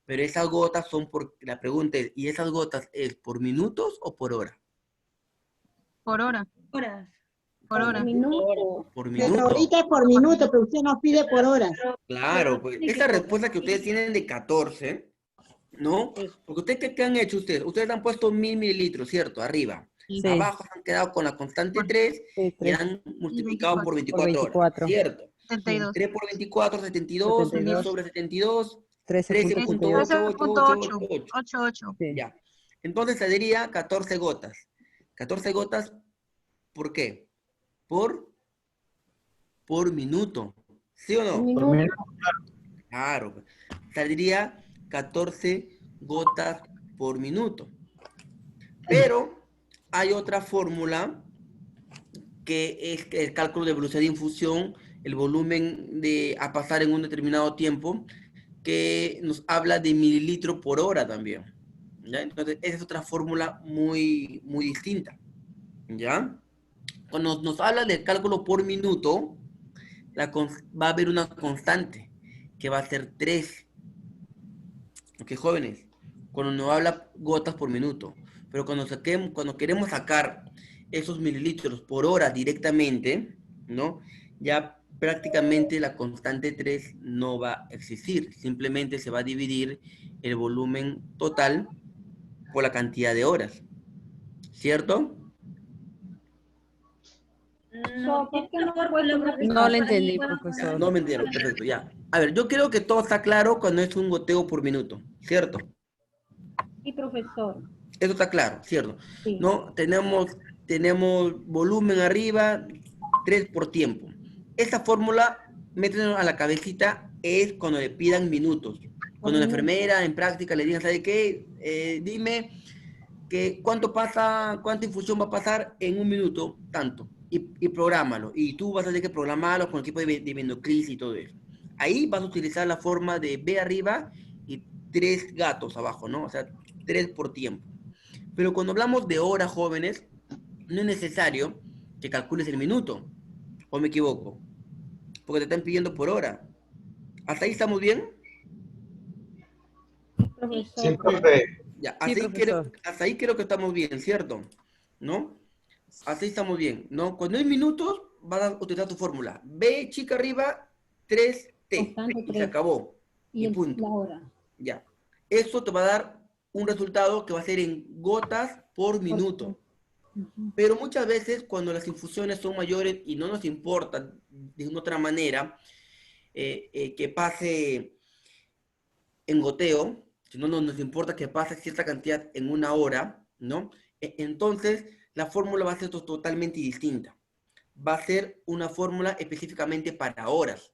S1: Pero esas gotas son la pregunta es, ¿y esas gotas es por minutos o por hora?
S3: Por hora.
S11: Horas.
S3: Por hora.
S1: Por
S10: Pero
S1: minuto.
S10: ahorita es por minuto, pero usted nos pide por horas.
S1: Claro, pues esa respuesta que ustedes tienen de 14, ¿no? Porque ustedes, ¿qué han hecho ustedes? Ustedes han puesto 1000 mililitros, ¿cierto? Arriba.
S2: Sí.
S1: Abajo se han quedado con la constante 3
S2: Sí,
S1: y
S2: 3.
S1: han multiplicado por 24
S2: Por 24.
S1: horas, ¿cierto?
S3: 72.
S1: 3 por 24, 72, 1000 sobre 72,
S2: 13.88.
S3: 13.88.
S2: Sí.
S1: Ya. Entonces saldría 14 gotas. 14 gotas, ¿por qué? Por minuto. ¿Sí o no?
S8: Por minuto.
S1: Claro. Saldría 14 gotas por minuto. Pero hay otra fórmula que es el cálculo de velocidad de infusión, el volumen a pasar en un determinado tiempo, que nos habla de mililitro por hora también. ¿Ya? Entonces, esa es otra fórmula muy, muy distinta. ¿Ya? Cuando nos habla del cálculo por minuto, va a haber una constante, que va a ser 3. ¿Ok, jóvenes? Cuando nos habla gotas por minuto. Pero cuando queremos sacar esos mililitros por hora directamente, ¿no? Ya prácticamente la constante 3 no va a existir. Simplemente se va a dividir el volumen total por la cantidad de horas. ¿Cierto?
S11: No,
S9: ¿por qué no
S2: No le entendí, profesor.
S1: No me entiendo, perfecto, ya. A ver, yo creo que todo está claro cuando es un goteo por minuto, ¿cierto?
S9: Sí, profesor.
S1: Eso está claro, ¿cierto?
S9: Sí.
S1: ¿No? Tenemos volumen arriba, 3 por tiempo. Esa fórmula, métenos a la cabecita, es cuando le pidan minutos. Cuando la enfermera en práctica le digan, ¿sabe qué? Dime que cuánta infusión va a pasar en un minuto, tanto. Y prográmalo. Y tú vas a tener que programarlo con el equipo de Vinocris y todo eso. Ahí vas a utilizar la forma de B arriba y 3 gatos abajo, ¿no? O sea, 3 por tiempo. Pero cuando hablamos de horas, jóvenes, no es necesario que calcules el minuto. ¿O me equivoco? Porque te están pidiendo por hora. ¿Hasta ahí estamos bien?
S9: Profesor.
S8: Sí, profe.
S1: Ya,
S2: Sí, profesor.
S1: hasta ahí creo que estamos bien, ¿cierto? ¿No? Hasta ahí estamos bien, ¿no? Cuando hay minutos, vas a utilizar tu fórmula. B, chica arriba, 3T.
S9: Constante
S1: Y se
S9: 3.
S1: acabó. Y
S9: Y
S1: punto.
S9: la hora.
S1: Ya. Eso te va a dar un resultado que va a ser en gotas por minuto. Pero muchas veces cuando las infusiones son mayores y no nos importa de una otra manera que pase en goteo, si no nos importa que pase cierta cantidad en una hora, ¿no? Entonces la fórmula va a ser totalmente distinta. Va a ser una fórmula específicamente para horas.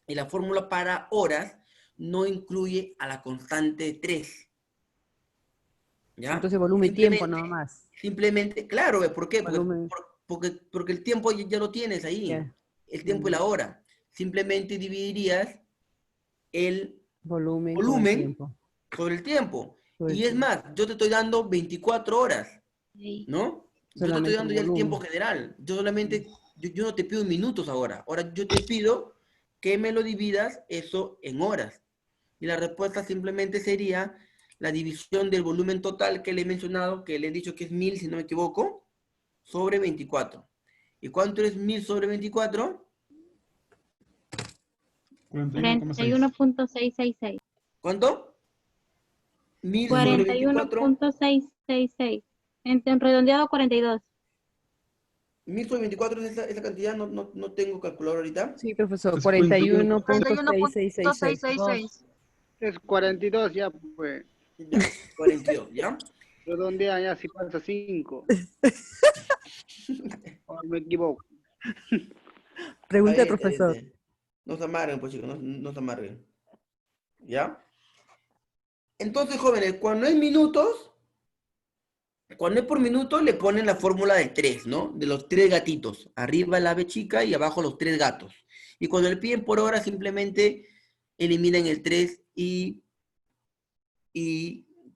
S1: Y la fórmula para horas no incluye a la constante 3. ¿Ya?
S2: Entonces volumen y tiempo nada más.
S1: Simplemente, claro, ¿por qué?
S2: Volumen.
S1: Porque el tiempo ya lo tienes ahí.
S2: Ya.
S1: El tiempo y la hora. Simplemente dividirías el
S2: Volumen
S1: sobre el tiempo.
S2: Sobre el
S1: Y es
S2: tiempo.
S1: más, yo te estoy dando 24 horas, ¿no? Yo te
S2: Solamente
S1: estoy dando ya el
S2: volumen.
S1: tiempo general. Yo solamente, yo no te pido minutos ahora. Ahora yo te pido que me lo dividas eso en horas. Y la respuesta simplemente sería la división del volumen total que le he mencionado, que le he dicho que es 1000, si no me equivoco, sobre 24. ¿Y cuánto es 1000 sobre 24?
S9: 41.666.
S1: ¿Cuánto? 1000 sobre 24.
S9: 41.666.
S7: 6,6. En redondeado 42.
S1: 1000 sobre 24 es esa cantidad, no tengo calculador ahorita.
S2: Sí, profesor,
S13: Es
S2: 41.6666.
S4: Es 42 ya, pues.
S1: Ya, 42, ¿ya?
S4: Redondea ya si pasa 5. O me equivoco.
S2: Pregunta al
S1: Está bien,
S2: profesor.
S1: está bien. No se amarguen, pues chicos, no se amarguen. ¿Ya? Entonces, jóvenes, cuando es minutos, cuando es por minuto, le ponen la fórmula de 3, ¿no? De los 3 gatitos. Arriba la ave chica y abajo los 3 gatos. Y cuando le piden por hora, simplemente eliminan el 3 y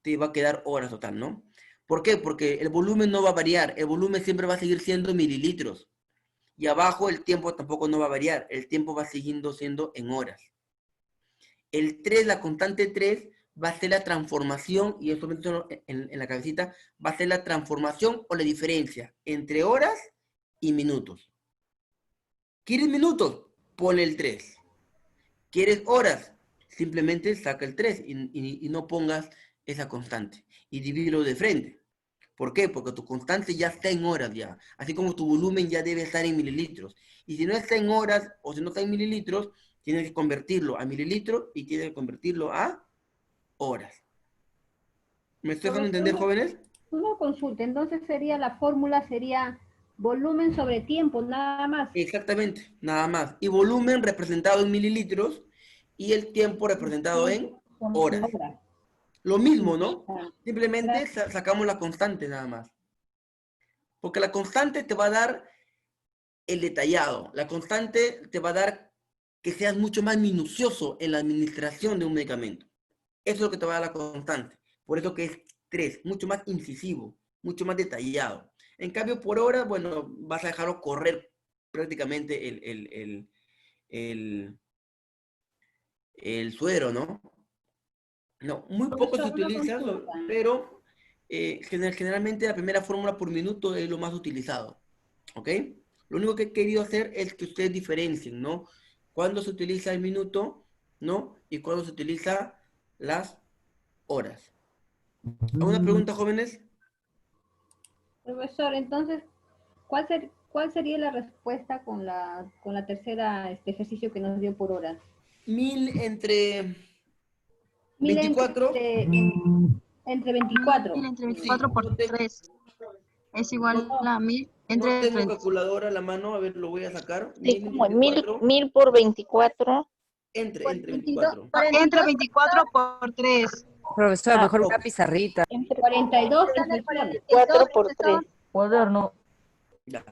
S1: te va a quedar horas total, ¿no? ¿Por qué? Porque el volumen no va a variar. El volumen siempre va a seguir siendo mililitros. Y abajo el tiempo tampoco no va a variar. El tiempo va siguiendo siendo en horas. El 3, la constante 3, va a ser la transformación, y eso menciono en la cabecita, va a ser la transformación o la diferencia entre horas y minutos. ¿Quieres minutos? Ponle el 3. ¿Quieres horas? Simplemente saca el 3 y no pongas esa constante. Y divídelo de frente. ¿Por qué? Porque tu constante ya está en horas ya. Así como tu volumen ya debe estar en mililitros. Y si no está en horas o si no está en mililitros, tienes que convertirlo a mililitros y tienes que convertirlo a horas. ¿Me estoy dejando entender, jóvenes?
S9: Una consulta, entonces la fórmula sería volumen sobre tiempo, nada más.
S1: Exactamente, nada más. Y volumen representado en mililitros y el tiempo representado en horas. Lo mismo, ¿no? Simplemente sacamos la constante nada más. Porque la constante te va a dar el detallado. La constante te va a dar que seas mucho más minucioso en la administración de un medicamento. Eso es lo que te va a dar la constante. Por eso que es 3, mucho más incisivo, mucho más detallado. En cambio, por hora, bueno, vas a dejarlo correr prácticamente el suero, ¿no? No, muy poco se utiliza, pero generalmente la primera fórmula por minuto es lo más utilizado, ¿ok? Lo único que he querido hacer es que ustedes diferencien, ¿no? Cuándo se utiliza el minuto, ¿no? Y cuándo se utiliza las horas. ¿Alguna pregunta, jóvenes?
S9: Profesor, entonces, ¿cuál sería la respuesta con la tercera ejercicio que nos dio por horas?
S1: 1000 entre
S9: 1000
S1: 24.
S9: Entre 24.
S3: 1000 entre 24 por 3. Es igual a 1000 entre
S1: No tengo
S3: 30.
S1: calculadora a la mano, a ver, lo voy a sacar.
S12: Sí,
S1: 1000
S12: como
S1: entre 24.
S12: 1000 por 24.
S1: Entre 24.
S3: Entre 24 por 3.
S2: Profesor, mejor
S1: ok.
S2: una pizarrita.
S9: 42.
S12: 4 por 3.
S7: Cuaderno.
S1: Ya.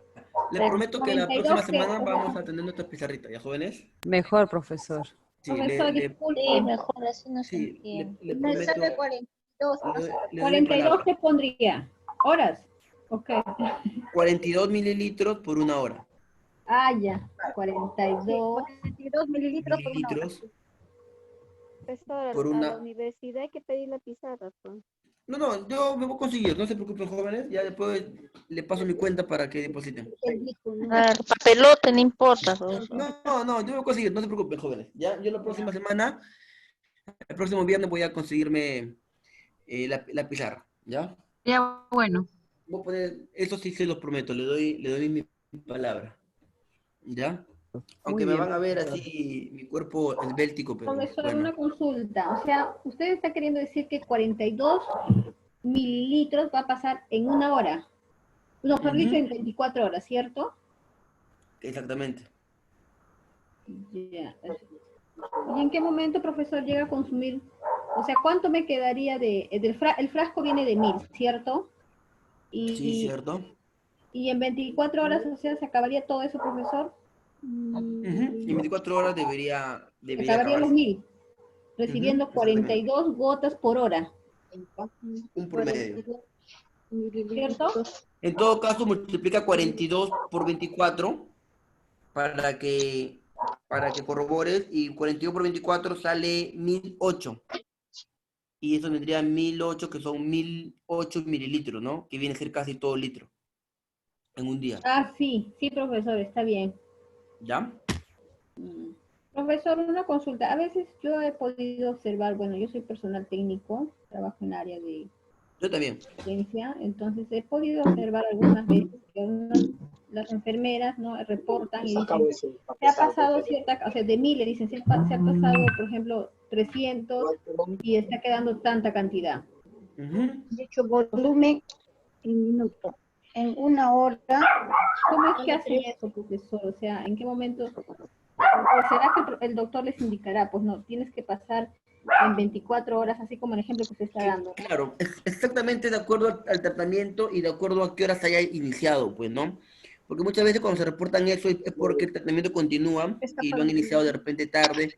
S1: Les prometo que la
S9: 42
S1: próxima
S9: que-
S1: semana vamos a tener nuestra pizarrita, ¿ya, jóvenes?
S2: Mejor, profesor.
S1: Sí,
S9: Profesor, disculpe.
S12: Sí, mejor así no se
S1: sí,
S12: entiende.
S1: le prometo.
S9: 42 que pondría. ¿Horas? Ok.
S1: 42 mililitros por una hora.
S9: Ah, ya. 42.
S3: 42 mililitros por una hora.
S1: Mililitros
S5: Profesor,
S1: por
S5: a
S1: una...
S5: la universidad hay que pedir la pizarra, pues.
S1: No, yo me voy a conseguir, no se preocupen, jóvenes. Ya después le paso mi cuenta para que depositen.
S12: Papelote, no importa, profesor.
S1: No, yo me voy a conseguir, no se preocupen, jóvenes. Ya, yo la próxima semana, el próximo viernes voy a conseguirme la pizarra, ¿ya?
S3: Ya, bueno.
S1: Voy a poner, eso sí se los prometo, le doy mi palabra, ¿ya? Aunque me
S2: bien,
S1: van a ver
S2: profesor.
S1: así mi cuerpo esbéltico, pero
S9: Profesor,
S1: bueno.
S9: una consulta. O sea, usted está queriendo decir que 42 mililitros va a pasar en una hora. No, mejor dicho, en 24 horas, ¿cierto?
S1: Exactamente.
S9: Ya. ¿Y en qué momento, profesor, llega a consumir? O sea, ¿cuánto me quedaría el frasco viene de 1000, ¿cierto?
S1: Sí, cierto.
S9: Y en 24 horas, o sea, ¿se acabaría todo eso, profesor?
S1: Ujú. En 24 horas debería
S9: Acabaría los
S1: acabarse.
S9: 1000, recibiendo
S1: Ujú, exactamente.
S9: 42 gotas por hora,
S1: Un promedio.
S9: ¿cierto?
S1: En todo caso, multiplica 42 por 24 para que corrobores, y 42 por 24 sale 1008. Y eso vendría a 1008, que son 1008 mililitros, ¿no? Que viene a ser casi todo litro en un día.
S9: Ah, sí, profesor, está bien.
S1: ¿Ya?
S9: Profesor, una consulta. A veces yo he podido observar, bueno, yo soy personal técnico, trabajo en área de
S1: Yo también.
S9: Entonces he podido observar algunas veces que las enfermeras, ¿no?, reportan y dicen, se ha pasado cierta, o sea, de 1000 le dicen, se ha pasado, por ejemplo, 300 y está quedando tanta cantidad.
S3: Dicho volumen en minuto, en una hora.
S9: ¿Cómo es que hacen eso, profesor? O sea, ¿en qué momento? ¿O será que el doctor les indicará? Pues no, tienes que pasar en 24 horas, así como el ejemplo que usted está dando, ¿no?
S1: Claro, exactamente de acuerdo al tratamiento y de acuerdo a qué horas haya iniciado, pues, ¿no? Porque muchas veces cuando se reportan eso es porque el tratamiento continúa y lo han iniciado de repente tarde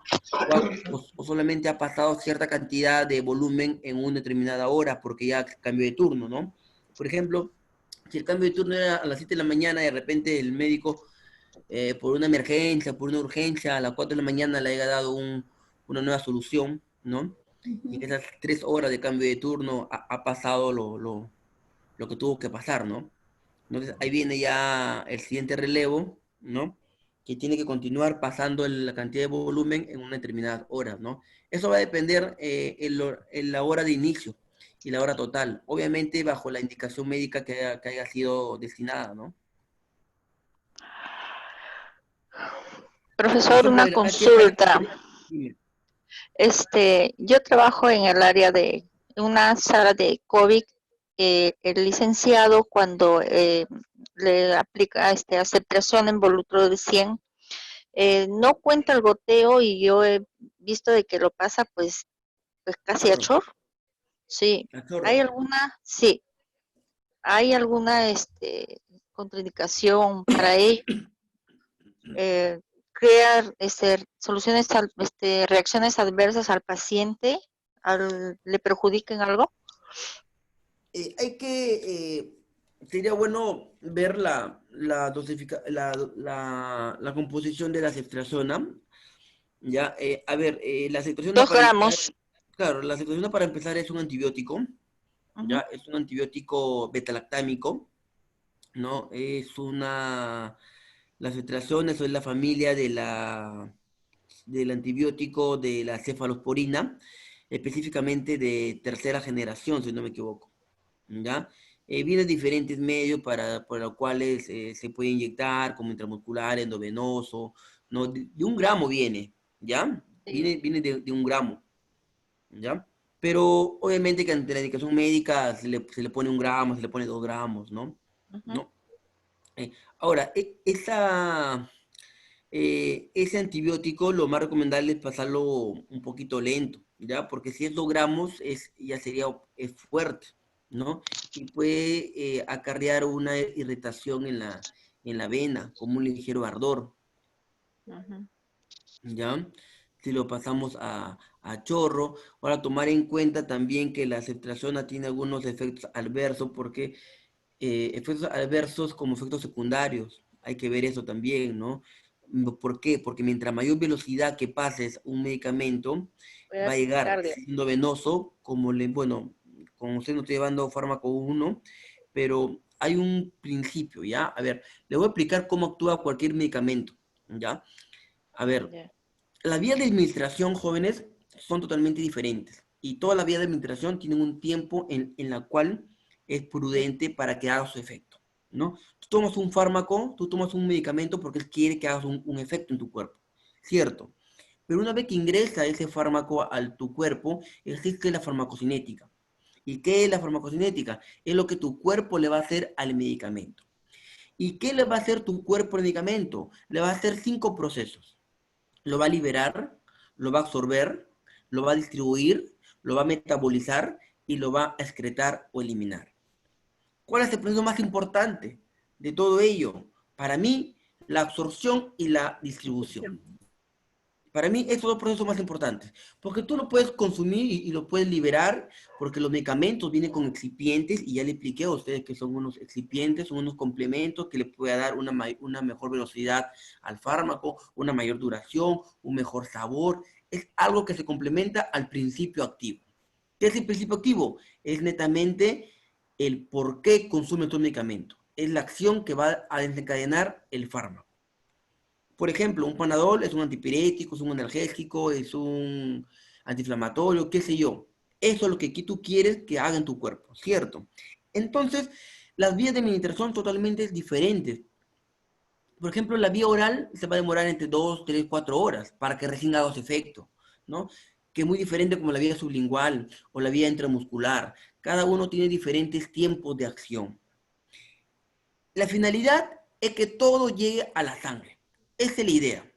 S1: o solamente ha pasado cierta cantidad de volumen en una determinada hora porque ya cambió de turno, ¿no? Por ejemplo, si el cambio de turno era a las 7 de la mañana y de repente el médico, por una emergencia, por una urgencia, a las 4 de la mañana le haya dado una nueva solución, ¿no? Y en esas 3 horas de cambio de turno ha pasado lo que tuvo que pasar, ¿no? Entonces ahí viene ya el siguiente relevo, ¿no? Que tiene que continuar pasando la cantidad de volumen en una determinada hora, ¿no? Eso va a depender en la hora de inicio y la hora total, obviamente bajo la indicación médica que haya sido destinada, ¿no?
S12: Profesor, una consulta. Yo trabajo en el área de una sala de COVID. El licenciado, cuando le aplica aceptación en volutro de 100, no cuenta el goteo, y yo he visto de que lo pasa pues casi a chorro. Sí. ¿Hay alguna? Sí. ¿Hay alguna contraindicación para ello? ¿Crear soluciones, reacciones adversas al paciente? ¿Le perjudiquen algo?
S1: Sería bueno ver la composición de la ceftriaxona. Ya, a ver, la ceftriaxona
S12: 2 gramos.
S1: Claro, la ceftriaxona para empezar es un antibiótico, ya, es un antibiótico betalactámico, ¿no? La ceftriaxona es la familia del antibiótico de la cefalosporina, específicamente de 3ª generación, si no me equivoco, ¿ya? Viene de diferentes medios por los cuales se puede inyectar, como intramuscular, endovenoso, ¿no? De 1 gramo viene, ¿ya? Viene de 1 gramo, ¿ya? Pero obviamente que ante la indicación médica se le pone 1 gramo, se le pone 2 gramos, ¿no? ¿No? Ahora, ese antibiótico lo más recomendable es pasarlo un poquito lento, ¿ya? Porque si es 2 gramos ya sería fuerte, ¿no? Y puede acarrear una irritación en la vena, como un ligero ardor, ¿ya? Si lo pasamos a chorro. Ahora, tomar en cuenta también que la ceftriaxona tiene algunos efectos adversos, porque efectos adversos como efectos secundarios, hay que ver eso también, ¿no? ¿Por qué? Porque mientras mayor velocidad que pases un medicamento, va a llegar siendo venoso, como usted no está llevando fármaco 1, pero hay un principio, ¿ya? A ver, le voy a explicar cómo actúa cualquier medicamento, ¿ya? A ver, las vías de administración, jóvenes, son totalmente diferentes, y todas las vías de administración tienen un tiempo en la cual es prudente para que haga su efecto, ¿no? Tú tomas un fármaco, tú tomas un medicamento porque él quiere que hagas un efecto en tu cuerpo, ¿cierto? Pero una vez que ingresa ese fármaco a tu cuerpo, existe la farmacocinética. ¿Y qué es la farmacocinética? Es lo que tu cuerpo le va a hacer al medicamento. ¿Y qué le va a hacer tu cuerpo al medicamento? Le va a hacer 5 procesos. Lo va a liberar, lo va a absorber, lo va a distribuir, lo va a metabolizar y lo va a excretar o eliminar. ¿Cuál es el proceso más importante de todo ello? Para mí, la absorción y la distribución. Para mí, estos 2 procesos más importantes, porque tú lo puedes consumir y lo puedes liberar, porque los medicamentos vienen con excipientes, y ya le expliqué a ustedes que son unos excipientes, son unos complementos que le puede dar una mejor velocidad al fármaco, una mayor duración, un mejor sabor. Es algo que se complementa al principio activo. ¿Qué es el principio activo? Es netamente el por qué consume tu medicamento. Es la acción que va a desencadenar el fármaco. Por ejemplo, un Panadol es un antipirético, es un analgésico, es un antiinflamatorio, qué sé yo. Eso es lo que aquí tú quieres que haga en tu cuerpo, ¿cierto? Entonces, las vías de administración son totalmente diferentes. Por ejemplo, la vía oral se va a demorar entre 2, 3, 4 horas para que recién haga su efecto, ¿no? Que es muy diferente como la vía sublingual o la vía intramuscular. Cada uno tiene diferentes tiempos de acción. La finalidad es que todo llegue a la sangre. Esa es la idea.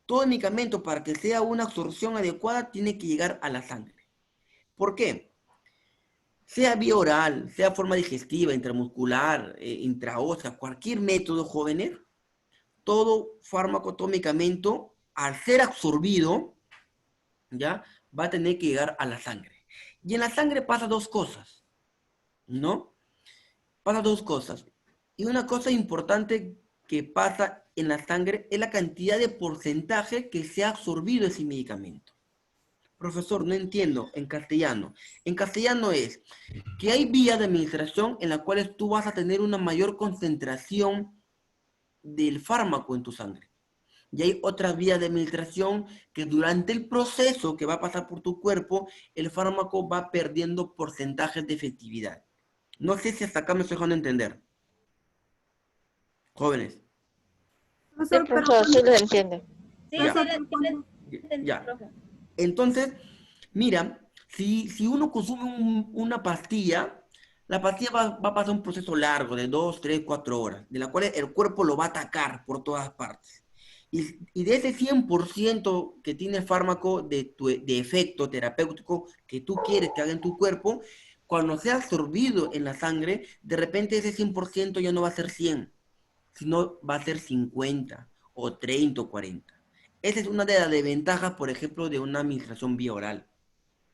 S1: Todo medicamento, para que sea una absorción adecuada, tiene que llegar a la sangre. ¿Por qué? Sea vía oral, sea forma digestiva, intramuscular, intraósea, cualquier método, jóvenes, todo fármaco, todo medicamento, al ser absorbido, ¿ya? Va a tener que llegar a la sangre. Y en la sangre pasa dos cosas, ¿no? Pasa dos cosas. Y una cosa importante que pasa en la sangre es la cantidad de porcentaje que se ha absorbido ese medicamento. Profesor, no entiendo en castellano. En castellano es que hay vías de administración en las cuales tú vas a tener una mayor concentración del fármaco en tu sangre. Y hay otras vías de administración que durante el proceso que va a pasar por tu cuerpo, el fármaco va perdiendo porcentajes de efectividad. No sé si hasta acá me estoy dejando entender. Jóvenes.
S12: Sí, profesor, sí lo entiende.
S11: Sí,
S1: Ya.
S11: ya.
S1: Ya. Entonces, mira, si uno consume una pastilla, la pastilla va a pasar un proceso largo de 2, 3, 4 horas, de la cual el cuerpo lo va a atacar por todas partes. Y de ese 100% que tiene el fármaco de efecto terapéutico que tú quieres que haga en tu cuerpo, cuando sea absorbido en la sangre, de repente ese 100% ya no va a ser 100, sino va a ser 50 o 30 o 40. Esa es una de las desventajas, por ejemplo, de una administración vía oral.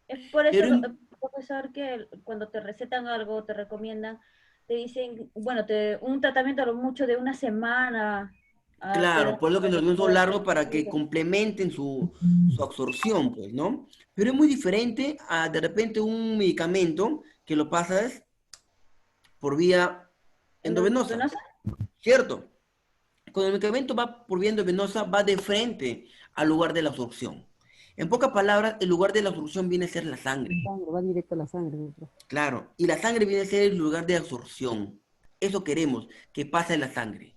S11: Es por eso,
S1: Pero
S11: profesor, que cuando te recetan algo, te recomiendan, te dicen, bueno, un tratamiento a lo mucho de una semana.
S1: claro, por lo que nos dio un largo para que
S11: Sí.
S1: complementen su absorción, pues, ¿no? Pero es muy diferente a, de repente, un medicamento que lo pasas por vía endovenosa, ¿cierto? Cuando el medicamento va por vía endovenosa, va de frente al lugar de la absorción. En pocas palabras, el lugar de la absorción viene a ser la sangre.
S2: Va directo a la sangre. Dentro.
S1: Claro, y la sangre viene a ser el lugar de absorción. Eso queremos, que pase en la sangre.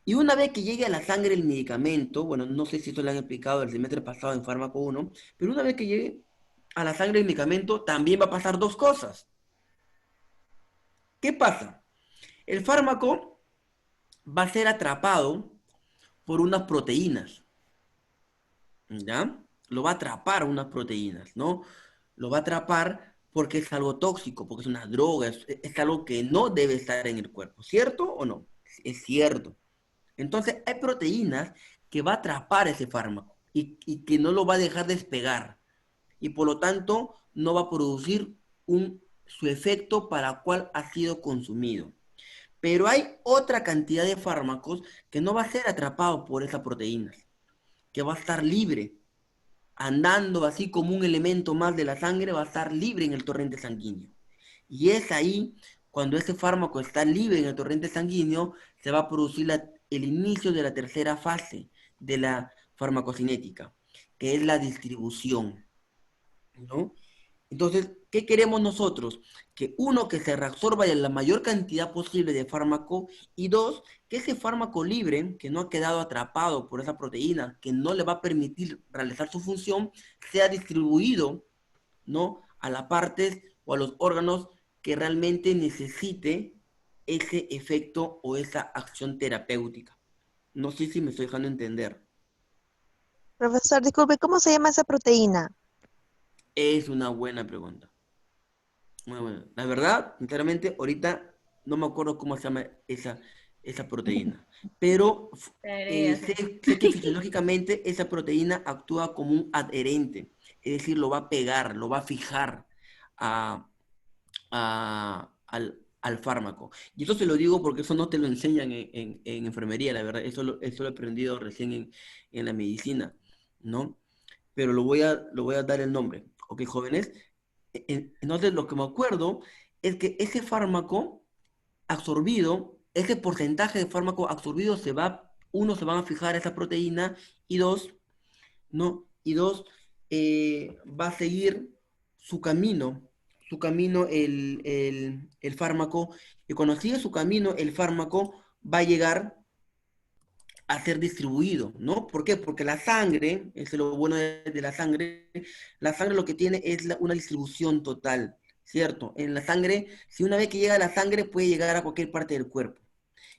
S1: Y una vez que llegue a la sangre el medicamento, bueno, no sé si esto lo han explicado el semestre pasado en Fármaco 1, pero una vez que llegue a la sangre el medicamento, también va a pasar dos cosas. ¿Qué pasa? El fármaco va a ser atrapado por unas proteínas, ¿ya? Lo va a atrapar unas proteínas, ¿no? Lo va a atrapar porque es algo tóxico, porque es una droga, es algo que no debe estar en el cuerpo, ¿cierto o no? Es cierto. Entonces, hay proteínas que va a atrapar ese fármaco y que no lo va a dejar despegar. Y por lo tanto, no va a producir su efecto para el cual ha sido consumido. Pero hay otra cantidad de fármacos que no va a ser atrapado por esas proteínas, que va a estar libre, andando así como un elemento más de la sangre, va a estar libre en el torrente sanguíneo. Y es ahí, cuando ese fármaco está libre en el torrente sanguíneo, se va a producir el inicio de la tercera fase de la farmacocinética, que es la distribución, ¿no? Entonces, ¿qué queremos nosotros? Que uno, que se reabsorba la mayor cantidad posible de fármaco, y dos, que ese fármaco libre, que no ha quedado atrapado por esa proteína, que no le va a permitir realizar su función, sea distribuido, ¿no?, a las partes o a los órganos que realmente necesite ese efecto o esa acción terapéutica. No sé si me estoy dejando entender.
S3: Profesor, disculpe, ¿cómo se llama esa proteína?
S1: Es una buena pregunta. Muy buena. La verdad, sinceramente, ahorita no me acuerdo cómo se llama esa proteína. Pero sé que fisiológicamente esa proteína actúa como un adherente. Es decir, lo va a pegar, lo va a fijar al fármaco. Y eso se lo digo porque eso no te lo enseñan en enfermería, la verdad. Eso lo he aprendido recién en la medicina, ¿no? Pero lo voy a dar el nombre. ¿Ok, jóvenes? Entonces, lo que me acuerdo es que ese fármaco absorbido, ese porcentaje de fármaco absorbido se van a fijar esa proteína, y dos, ¿no? Y dos, va a seguir su camino el fármaco, y cuando sigue su camino, el fármaco va a llegar a ser distribuido, ¿no? ¿Por qué? Porque la sangre, es lo bueno de la sangre lo que tiene es una distribución total, ¿cierto? En la sangre, si una vez que llega a la sangre, puede llegar a cualquier parte del cuerpo.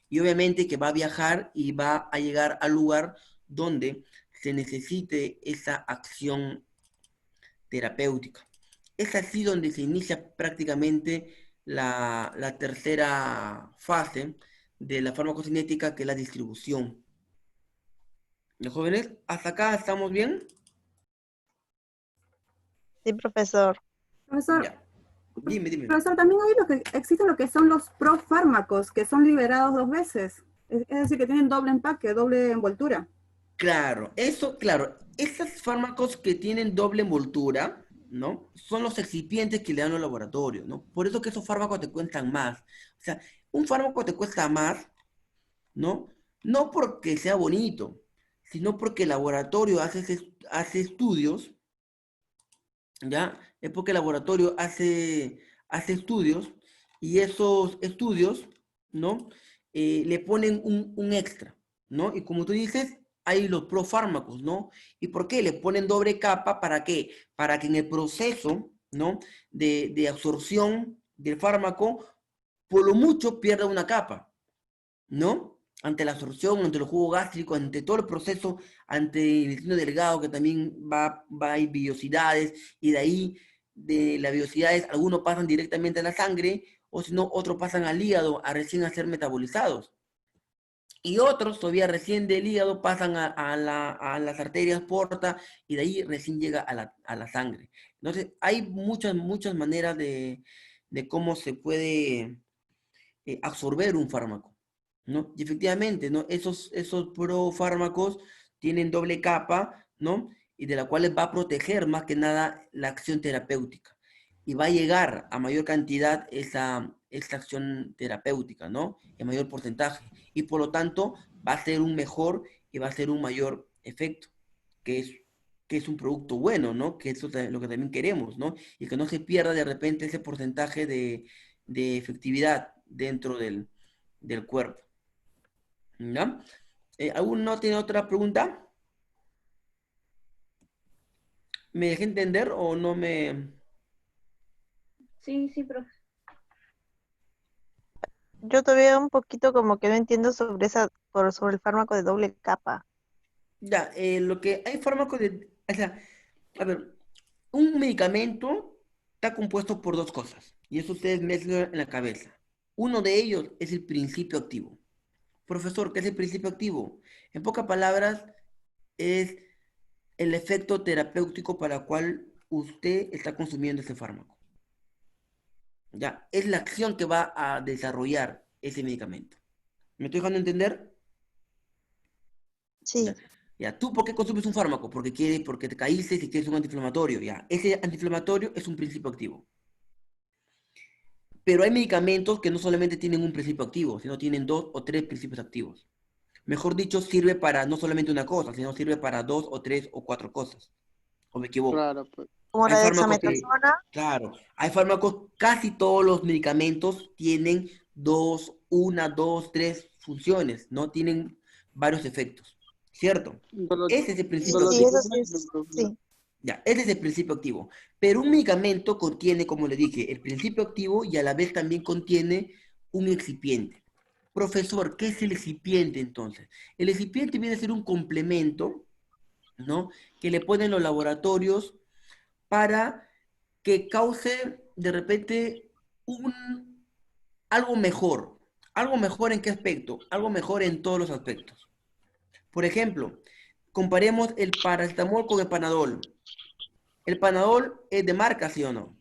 S1: Y obviamente que va a viajar y va a llegar al lugar donde se necesite esa acción terapéutica. Es así donde se inicia prácticamente la tercera fase de la farmacocinética, que es la distribución. ¿Los jóvenes? ¿Hasta acá estamos bien?
S12: Sí, profesor.
S2: Profesor,
S1: Ya. Dime.
S2: profesor, también hay existen lo que son los profármacos, que son liberados 2 veces. Es decir, que tienen doble empaque, doble envoltura.
S1: Claro, esos fármacos que tienen doble envoltura, ¿no? Son los excipientes que le dan los laboratorios, ¿no? Por eso que esos fármacos te cuestan más. O sea, un fármaco te cuesta más, ¿no? No porque sea bonito, sino porque el laboratorio hace estudios, ¿ya? Es porque el laboratorio hace estudios, y esos estudios, ¿no? Le ponen un extra, ¿no? Y como tú dices, hay los profármacos, ¿no? ¿Y por qué? Le ponen doble capa, ¿para qué? Para que en el proceso, ¿no? De absorción del fármaco, por lo mucho pierda una capa, ¿no? Ante la absorción, ante el jugo gástrico, ante todo el proceso, ante el intestino delgado, que también va a ir vellosidades, y de ahí, de las vellosidades, algunos pasan directamente a la sangre, o si no, otros pasan al hígado a recién a ser metabolizados. Y otros todavía recién del hígado pasan a las arterias porta, y de ahí recién llega a la sangre. Entonces, hay muchas maneras de cómo se puede absorber un fármaco, ¿no? Y efectivamente, ¿no? Esos profármacos tienen doble capa, ¿no? Y de la cual va a proteger más que nada la acción terapéutica. Y va a llegar a mayor cantidad esta acción terapéutica, ¿no? En mayor porcentaje. Y por lo tanto, va a ser un mejor y va a ser un mayor efecto, que es un producto bueno, ¿no? Que eso es lo que también queremos, ¿no? Y que no se pierda de repente ese porcentaje de efectividad dentro del cuerpo. ¿Ya? ¿Alguno tiene otra pregunta? ¿Me dejé entender o no me...?
S11: Sí, profe.
S12: Yo todavía un poquito como que no entiendo sobre el fármaco de doble capa.
S1: Ya, lo que hay fármacos de... O sea, a ver, un medicamento está compuesto por 2 cosas, y eso ustedes mezclan en la cabeza. Uno de ellos es el principio activo. Profesor, ¿qué es el principio activo? En pocas palabras, es el efecto terapéutico para el cual usted está consumiendo ese fármaco. Ya, es la acción que va a desarrollar ese medicamento. ¿Me estoy dejando entender?
S12: Sí.
S1: Ya, ¿tú por qué consumes un fármaco? Porque te caíste y quieres un antiinflamatorio. Ya, ese antiinflamatorio es un principio activo. Pero hay medicamentos que no solamente tienen un principio activo, sino tienen 2 o 3 principios activos. Mejor dicho, sirve para no solamente una cosa, sino sirve para 2 o 3 o 4 cosas. ¿O me equivoco?
S4: Claro, pues.
S12: Como la dexametasona.
S1: Claro, hay fármacos, casi todos los medicamentos tienen 1, 2, 3 funciones, ¿no? Tienen varios efectos, ¿cierto? Ese es el principio activo.
S12: Sí.
S1: Ya, ese es el principio activo. Pero un medicamento contiene, como le dije, el principio activo, y a la vez también contiene un excipiente. Profesor, ¿qué es el excipiente entonces? El excipiente viene a ser un complemento, ¿no? Que le ponen los laboratorios para que cause de repente algo mejor. ¿Algo mejor en qué aspecto? Algo mejor en todos los aspectos. Por ejemplo, comparemos el paracetamol con el Panadol. ¿El Panadol es de marca, sí o no?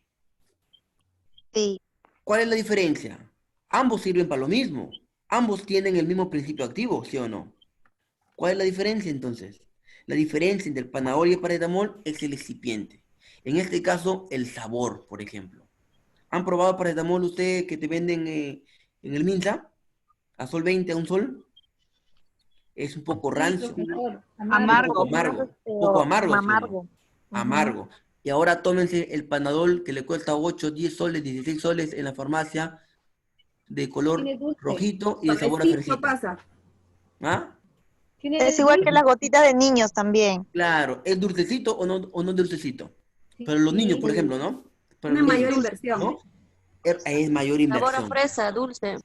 S12: Sí.
S1: ¿Cuál es la diferencia? Ambos sirven para lo mismo. Ambos tienen el mismo principio activo, ¿sí o no? ¿Cuál es la diferencia entonces? La diferencia entre el Panadol y el paracetamol es el excipiente. En este caso, el sabor, por ejemplo. ¿Han probado paracetamol ustedes que te venden en el Minsa? A sol 20, a un sol. Es un poco rancio.
S9: profesor,
S3: Amargo.
S1: Un poco amargo. Un poco amargo.
S12: Amargo.
S1: Amargo. Y ahora tómense el Panadol que le cuesta 8, 10 soles, 16 soles en la farmacia, de color
S9: Tiene dulce.
S1: rojito y de sabor a
S2: Suavecito
S1: fresita.
S2: pasa.
S1: ¿Ah?
S3: Es igual que las gotitas de niños también.
S1: Claro, ¿es dulcecito o no dulcecito? Para los niños, por ejemplo, ¿no? Para
S2: Una
S1: los
S2: mayor
S1: niños,
S2: inversión.
S1: ¿no? Es mayor
S12: Sabor a
S1: inversión.
S12: fresa, dulce.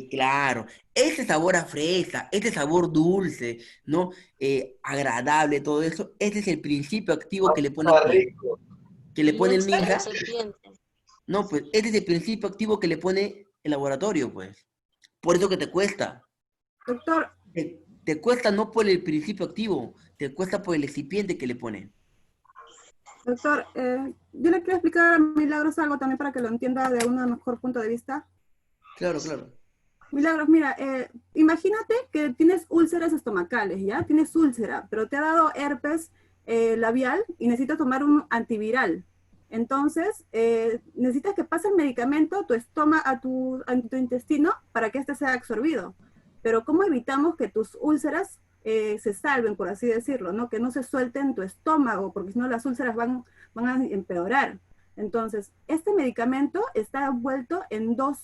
S1: Claro, ese sabor a fresa, ese sabor dulce, ¿no? Agradable, todo eso, ese es el principio activo que le pone
S8: Está
S1: ¿quién?
S8: rico.
S1: Que le pone el
S12: Leche de
S1: MINSA.
S12: serpiente.
S1: No, pues ese es el principio activo que le pone el laboratorio, pues. Por eso que te cuesta.
S2: Doctor,
S1: Te cuesta no por el principio activo, te cuesta por el excipiente que le pone.
S2: doctor, yo le quiero explicar a Milagros algo también para que lo entienda de un mejor punto de vista.
S1: Claro, claro.
S2: Milagros, mira, imagínate que tienes úlceras estomacales, ¿ya? Tienes úlcera, pero te ha dado herpes labial y necesitas tomar un antiviral. Entonces, necesitas que pase el medicamento a tu estómago, a tu intestino para que este sea absorbido. Pero ¿cómo evitamos que tus úlceras se salven, por así decirlo, ¿no? Que no se suelten en tu estómago, porque si no las úlceras van a empeorar. Entonces, este medicamento está envuelto en dos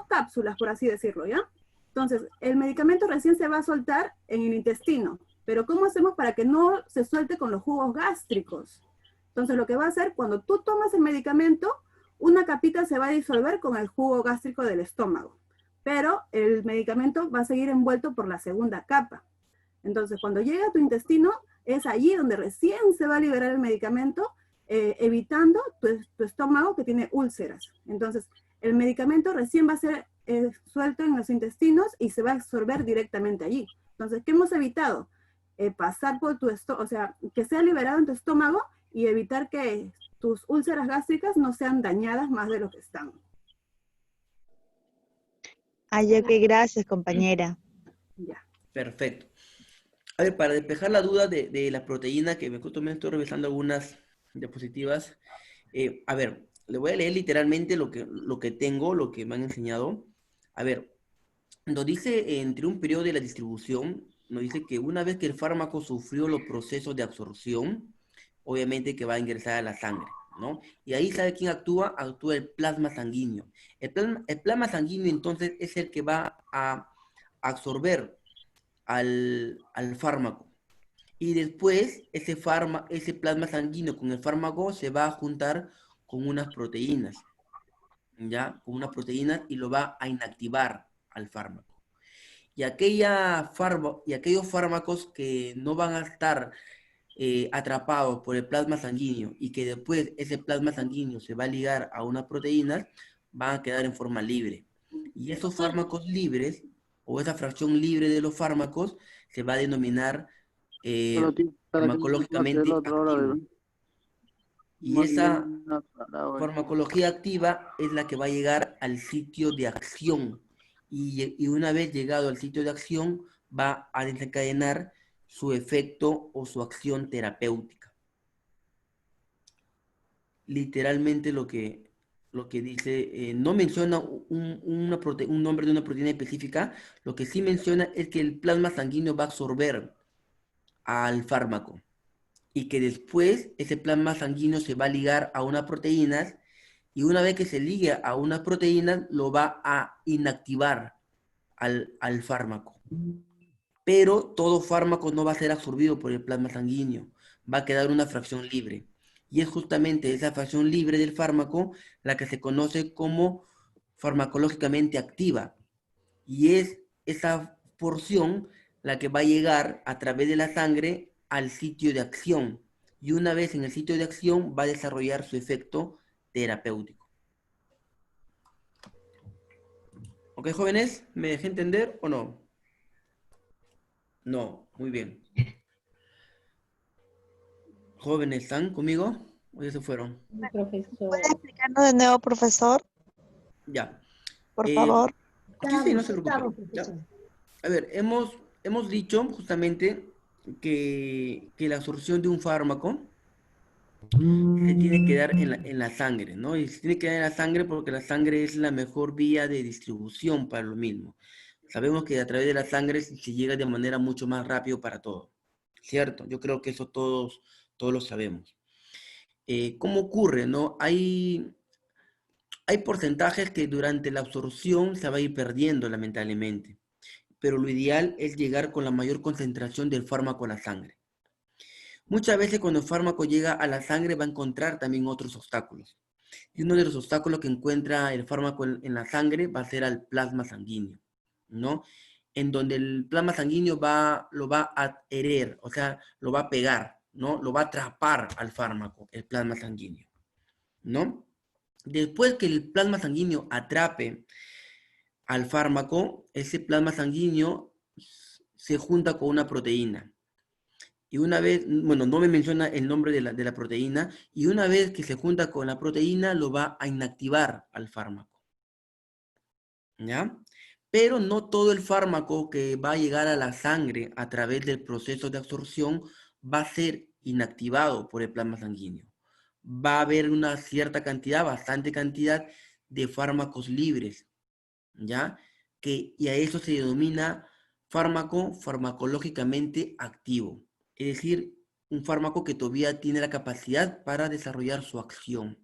S2: cápsulas, por así decirlo, ¿ya? Entonces, el medicamento recién se va a soltar en el intestino, pero ¿cómo hacemos para que no se suelte con los jugos gástricos? Entonces, lo que va a hacer, cuando tú tomas el medicamento, una capita se va a disolver con el jugo gástrico del estómago, pero el medicamento va a seguir envuelto por la segunda capa. Entonces, cuando llega a tu intestino, es allí donde recién se va a liberar el medicamento, evitando tu estómago que tiene úlceras. Entonces, el medicamento recién va a ser suelto en los intestinos y se va a absorber directamente allí. Entonces, ¿qué hemos evitado? Pasar por tu estómago, o sea, que sea liberado en tu estómago y evitar que tus úlceras gástricas no sean dañadas más de lo que están.
S3: Ay, ok, gracias, compañera.
S2: Ya.
S1: Perfecto. A ver, para despejar la duda de la proteína, que me justo me estoy revisando algunas diapositivas. A ver, le voy a leer literalmente lo que tengo, lo que me han enseñado. A ver, nos dice entre un periodo de la distribución, nos dice que una vez que el fármaco sufrió los procesos de absorción, obviamente que va a ingresar a la sangre, ¿no? Y ahí, ¿sabe quién actúa? Actúa el plasma sanguíneo. El plasma sanguíneo, entonces, es el que va a absorber al fármaco. Y después ese plasma sanguíneo con el fármaco se va a juntar con unas proteínas, ¿ya? Con unas proteínas y lo va a inactivar al fármaco. Y aquellos fármacos que no van a estar atrapados por el plasma sanguíneo y que después ese plasma sanguíneo se va a ligar a unas proteínas, van a quedar en forma libre. Y esos fármacos libres, o esa fracción libre de los fármacos, se va a denominar farmacológicamente activo. Y esa farmacología activa es la que va a llegar al sitio de acción. Y una vez llegado al sitio de acción, va a desencadenar su efecto o su acción terapéutica. Literalmente lo que dice, no menciona un nombre de una proteína específica, lo que sí menciona es que el plasma sanguíneo va a absorber al fármaco y que después ese plasma sanguíneo se va a ligar a unas proteínas y una vez que se ligue a unas proteínas lo va a inactivar al fármaco. Pero todo fármaco no va a ser absorbido por el plasma sanguíneo, va a quedar una fracción libre. Y es justamente esa fracción libre del fármaco la que se conoce como farmacológicamente activa. Y es esa porción la que va a llegar a través de la sangre al sitio de acción. Y una vez en el sitio de acción va a desarrollar su efecto terapéutico. ¿Ok, jóvenes? ¿Me dejé entender o no? No, muy bien. ¿Jóvenes están conmigo o ya se fueron?
S9: Profesor.
S3: ¿Puede explicarnos de nuevo, profesor?
S1: Ya.
S3: Por favor.
S1: Aquí sí, no se preocupen. Ya. A ver, hemos dicho justamente que la absorción de un fármaco se tiene que dar en la sangre, ¿no? Y se tiene que dar en la sangre porque la sangre es la mejor vía de distribución para lo mismo. Sabemos que a través de la sangre se llega de manera mucho más rápido para todo, ¿cierto? Yo creo que eso todos lo sabemos. ¿Cómo ocurre, no? Hay porcentajes que durante la absorción se va a ir perdiendo, lamentablemente. Pero lo ideal es llegar con la mayor concentración del fármaco a la sangre. Muchas veces cuando el fármaco llega a la sangre va a encontrar también otros obstáculos. Y uno de los obstáculos que encuentra el fármaco en la sangre va a ser al plasma sanguíneo, ¿no? En donde el plasma sanguíneo lo va a adherir, o sea, lo va a pegar, ¿no? Lo va a atrapar al fármaco, el plasma sanguíneo, ¿no? Después que el plasma sanguíneo atrape al fármaco, ese plasma sanguíneo se junta con una proteína. Y una vez, bueno, no me menciona el nombre de la proteína, y una vez que se junta con la proteína, lo va a inactivar al fármaco. ¿Ya? Pero no todo el fármaco que va a llegar a la sangre a través del proceso de absorción va a ser inactivado por el plasma sanguíneo. Va a haber una cierta cantidad, bastante cantidad de fármacos libres, ¿ya? Y a eso se denomina fármaco farmacológicamente activo. Es decir, un fármaco que todavía tiene la capacidad para desarrollar su acción.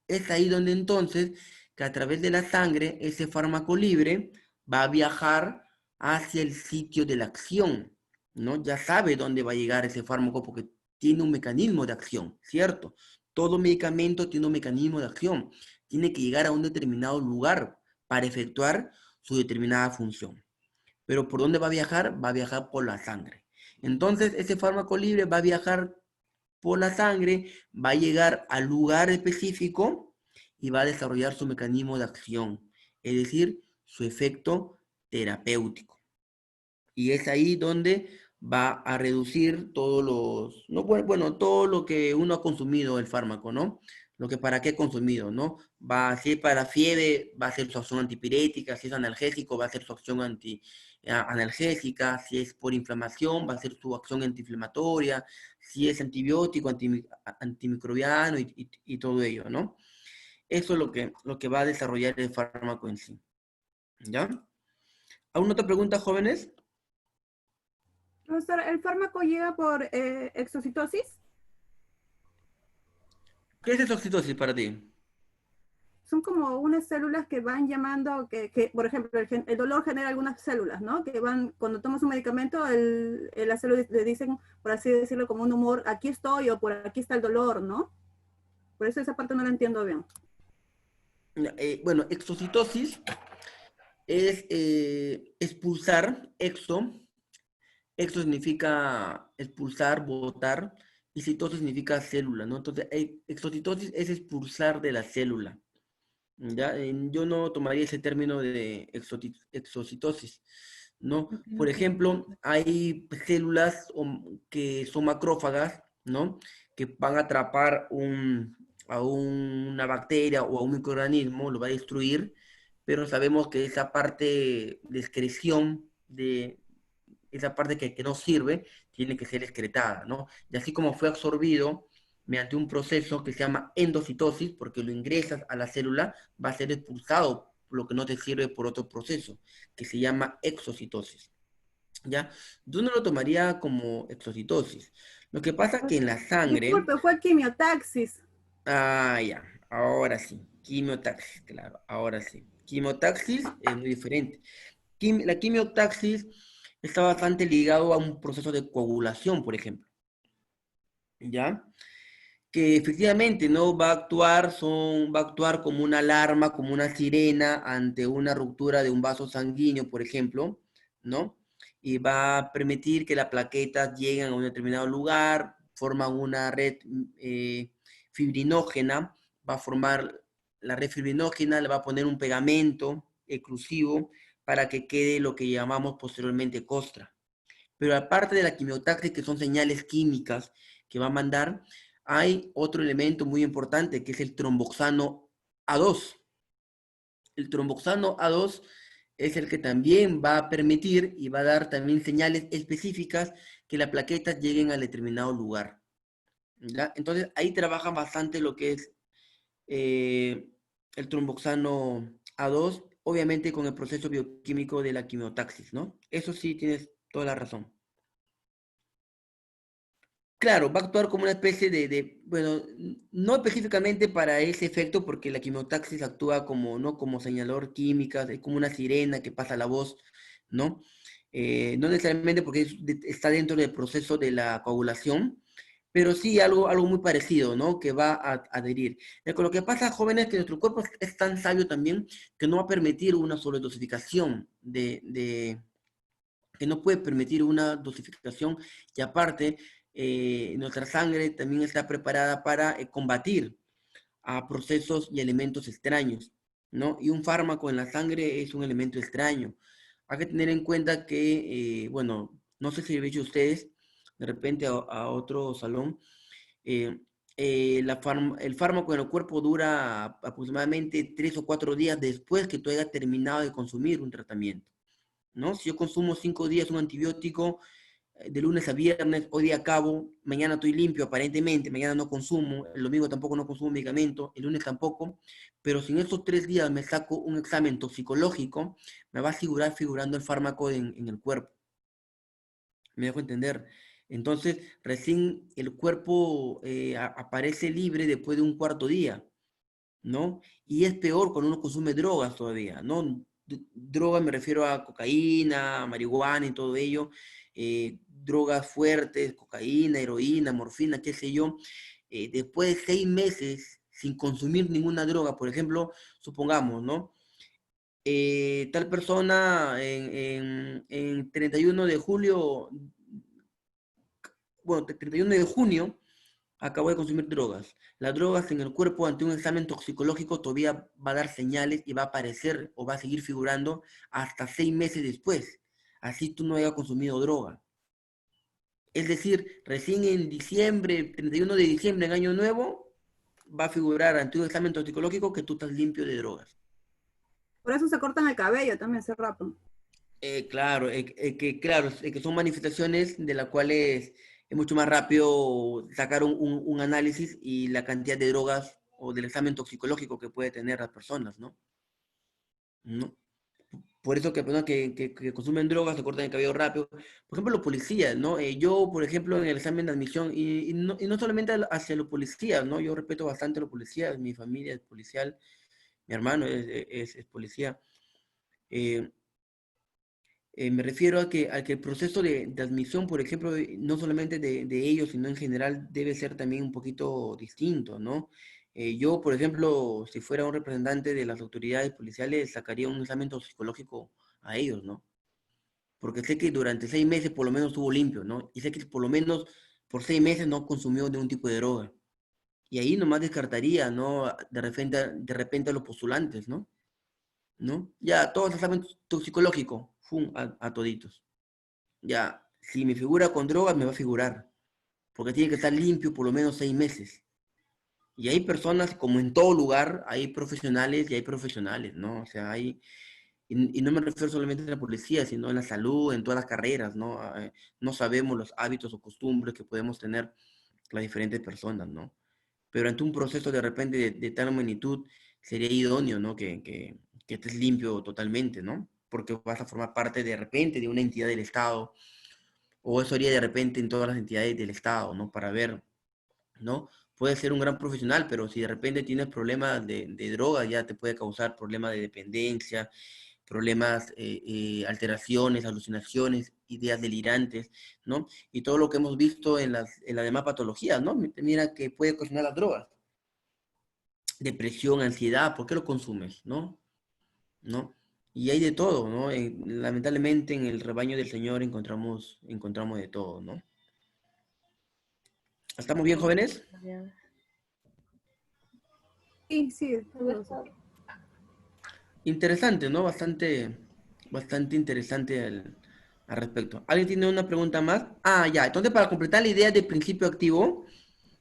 S1: Es ahí donde entonces, que a través de la sangre, ese fármaco libre va a viajar hacia el sitio de la acción, ¿no? Ya sabe dónde va a llegar ese fármaco porque tiene un mecanismo de acción, ¿cierto? Todo medicamento tiene un mecanismo de acción. Tiene que llegar a un determinado lugar para efectuar su determinada función. Pero ¿por dónde va a viajar? Va a viajar por la sangre. Entonces, ese fármaco libre va a viajar por la sangre, va a llegar al lugar específico y va a desarrollar su mecanismo de acción, es decir, su efecto terapéutico. Y es ahí donde va a reducir todos los, no, bueno, todo lo que uno ha consumido el fármaco, ¿no? Lo que para qué ha consumido, ¿no? Va a ser para fiebre, va a ser su acción antipirética, si es analgésico, va a ser su acción analgésica, si es por inflamación, va a ser su acción antiinflamatoria, si es antibiótico, antimicrobiano y todo ello, ¿no? Eso es lo que va a desarrollar el fármaco en sí. ¿Ya? ¿Alguna otra pregunta, jóvenes?
S2: Profesor, ¿el fármaco llega por exocitosis?
S1: ¿Qué es exocitosis para ti?
S2: Son como unas células que van llamando, por ejemplo, el dolor genera algunas células, ¿no? Que van, cuando tomas un medicamento, las células le dicen, por así decirlo, como un humor, aquí estoy o por aquí está el dolor, ¿no? Por eso esa parte no la entiendo bien.
S1: Bueno, exocitosis es expulsar, exo significa expulsar, botar, y citosis significa célula, ¿no? Entonces, exocitosis es expulsar de la célula. ¿Ya? Yo no tomaría ese término de exocitosis, ¿no? Por ejemplo, hay células que son macrófagas, ¿no? Que van a atrapar a una bacteria o a un microorganismo, lo va a destruir, pero sabemos que esa parte de excreción, esa parte que no sirve, tiene que ser excretada, ¿no? Y así como fue absorbido mediante un proceso que se llama endocitosis, porque lo ingresas a la célula, va a ser expulsado, lo que no te sirve por otro proceso, que se llama exocitosis. ¿Ya? Yo no lo tomaría como exocitosis. Lo que pasa es que en la sangre...
S2: Disculpe, fue quimiotaxis.
S1: Ah, ya, ahora sí, quimiotaxis, claro, ahora sí. Quimiotaxis es muy diferente. La quimiotaxis está bastante ligado a un proceso de coagulación, por ejemplo. ¿Ya? Que efectivamente no va a actuar, va a actuar como una alarma, como una sirena ante una ruptura de un vaso sanguíneo, por ejemplo, ¿no? Y va a permitir que las plaquetas lleguen a un determinado lugar, forman una red fibrinógena, va a formar la red fibrinógena, le va a poner un pegamento exclusivo para que quede lo que llamamos posteriormente costra. Pero aparte de la quimiotaxis, que son señales químicas que va a mandar, hay otro elemento muy importante que es el tromboxano A2. El tromboxano A2 es el que también va a permitir y va a dar también señales específicas que las plaquetas lleguen a determinado lugar. ¿Ya? Entonces ahí trabaja bastante lo que es el tromboxano A2, obviamente con el proceso bioquímico de la quimiotaxis, ¿no? Eso sí tienes toda la razón. Claro, va a actuar como una especie bueno, no específicamente para ese efecto, porque la quimiotaxis actúa como, ¿no? Como señalador química, es como una sirena que pasa la voz, ¿no? No necesariamente porque está dentro del proceso de la coagulación, pero sí algo muy parecido, ¿no? Que va a adherir. Con lo que pasa, jóvenes, que nuestro cuerpo es tan sabio también que no va a permitir una sobredosificación que no puede permitir una dosificación, y aparte, nuestra sangre también está preparada para combatir a procesos y elementos extraños, ¿no? Y un fármaco en la sangre es un elemento extraño. Hay que tener en cuenta que, bueno, no sé si lo han dicho ustedes, de repente a otro salón, el fármaco en el cuerpo dura aproximadamente 3 o 4 días después que tú hayas terminado de consumir un tratamiento, ¿no? Si yo consumo 5 días un antibiótico, de lunes a viernes, hoy día acabo, mañana estoy limpio aparentemente, mañana no consumo, el domingo tampoco no consumo medicamento, el lunes tampoco, pero si en estos 3 días me saco un examen toxicológico, me va a figurar figurando el fármaco en el cuerpo. ¿Me dejo entender? Entonces, recién el cuerpo aparece libre después de un cuarto día, ¿no? Y es peor cuando uno consume drogas todavía, ¿no? Drogas me refiero a cocaína, marihuana y todo ello, drogas fuertes, cocaína, heroína, morfina, qué sé yo. Después de 6 meses sin consumir ninguna droga, por ejemplo, supongamos, ¿no? Tal persona en 31 de julio, bueno, 31 de junio, acabó de consumir drogas. Las drogas en el cuerpo ante un examen toxicológico todavía va a dar señales y va a aparecer o va a seguir figurando hasta 6 meses después. Así tú no hayas consumido droga. Es decir, recién en diciembre, 31 de diciembre, en Año Nuevo, va a figurar ante un examen toxicológico que tú estás limpio de drogas.
S2: Por eso se cortan el cabello también, se rapan.
S1: Claro, que son manifestaciones de las cuales es mucho más rápido sacar un análisis y la cantidad de drogas o del examen toxicológico que puede tener las personas, ¿no? ¿No? Por eso que personas que consumen drogas se cortan el cabello rápido. Por ejemplo, los policías, ¿no? Yo, por ejemplo, en el examen de admisión, y no solamente hacia los policías, ¿no? Yo respeto bastante a los policías, mi familia es policial, mi hermano es policía. Me refiero a que el proceso de admisión, por ejemplo, no solamente de ellos, sino en general, debe ser también un poquito distinto, ¿no? Yo, por ejemplo, si fuera un representante de las autoridades policiales, sacaría un examen toxicológico a ellos, ¿no? Porque sé que durante 6 meses por lo menos estuvo limpio, ¿no? Y sé que por lo menos por 6 meses no consumió ningún tipo de droga. Y ahí nomás descartaría, ¿no? De repente a los postulantes, ¿no? ¿No? Ya, todos examen toxicológico, ¡fum! A toditos. Ya, si me figura con drogas, me va a figurar. Porque tiene que estar limpio por lo menos 6 meses. Y hay personas, como en todo lugar, hay profesionales y hay profesionales, ¿no? O sea, y no me refiero solamente a la policía, sino en la salud, en todas las carreras, ¿no? No sabemos los hábitos o costumbres que podemos tener las diferentes personas, ¿no? Pero ante un proceso de repente de tal magnitud, sería idóneo, ¿no? Que estés limpio totalmente, ¿no? Porque vas a formar parte de repente de una entidad del Estado, o eso haría de repente en todas las entidades del Estado, ¿no? Para ver, ¿no? Puedes ser un gran profesional, pero si de repente tienes problemas de droga, ya te puede causar problemas de dependencia, problemas, alteraciones, alucinaciones, ideas delirantes, ¿no? Y todo lo que hemos visto en las demás patologías, ¿no? Mira que puede ocasionar las drogas. Depresión, ansiedad, ¿por qué lo consumes, no? ¿No? Y hay de todo, ¿no? Lamentablemente en el rebaño del Señor encontramos de todo, ¿no? ¿Estamos bien, jóvenes?
S2: Sí, sí.
S1: Interesante, ¿no? Bastante interesante al respecto. ¿Alguien tiene una pregunta más? Ah, ya. Entonces, para completar la idea del principio activo,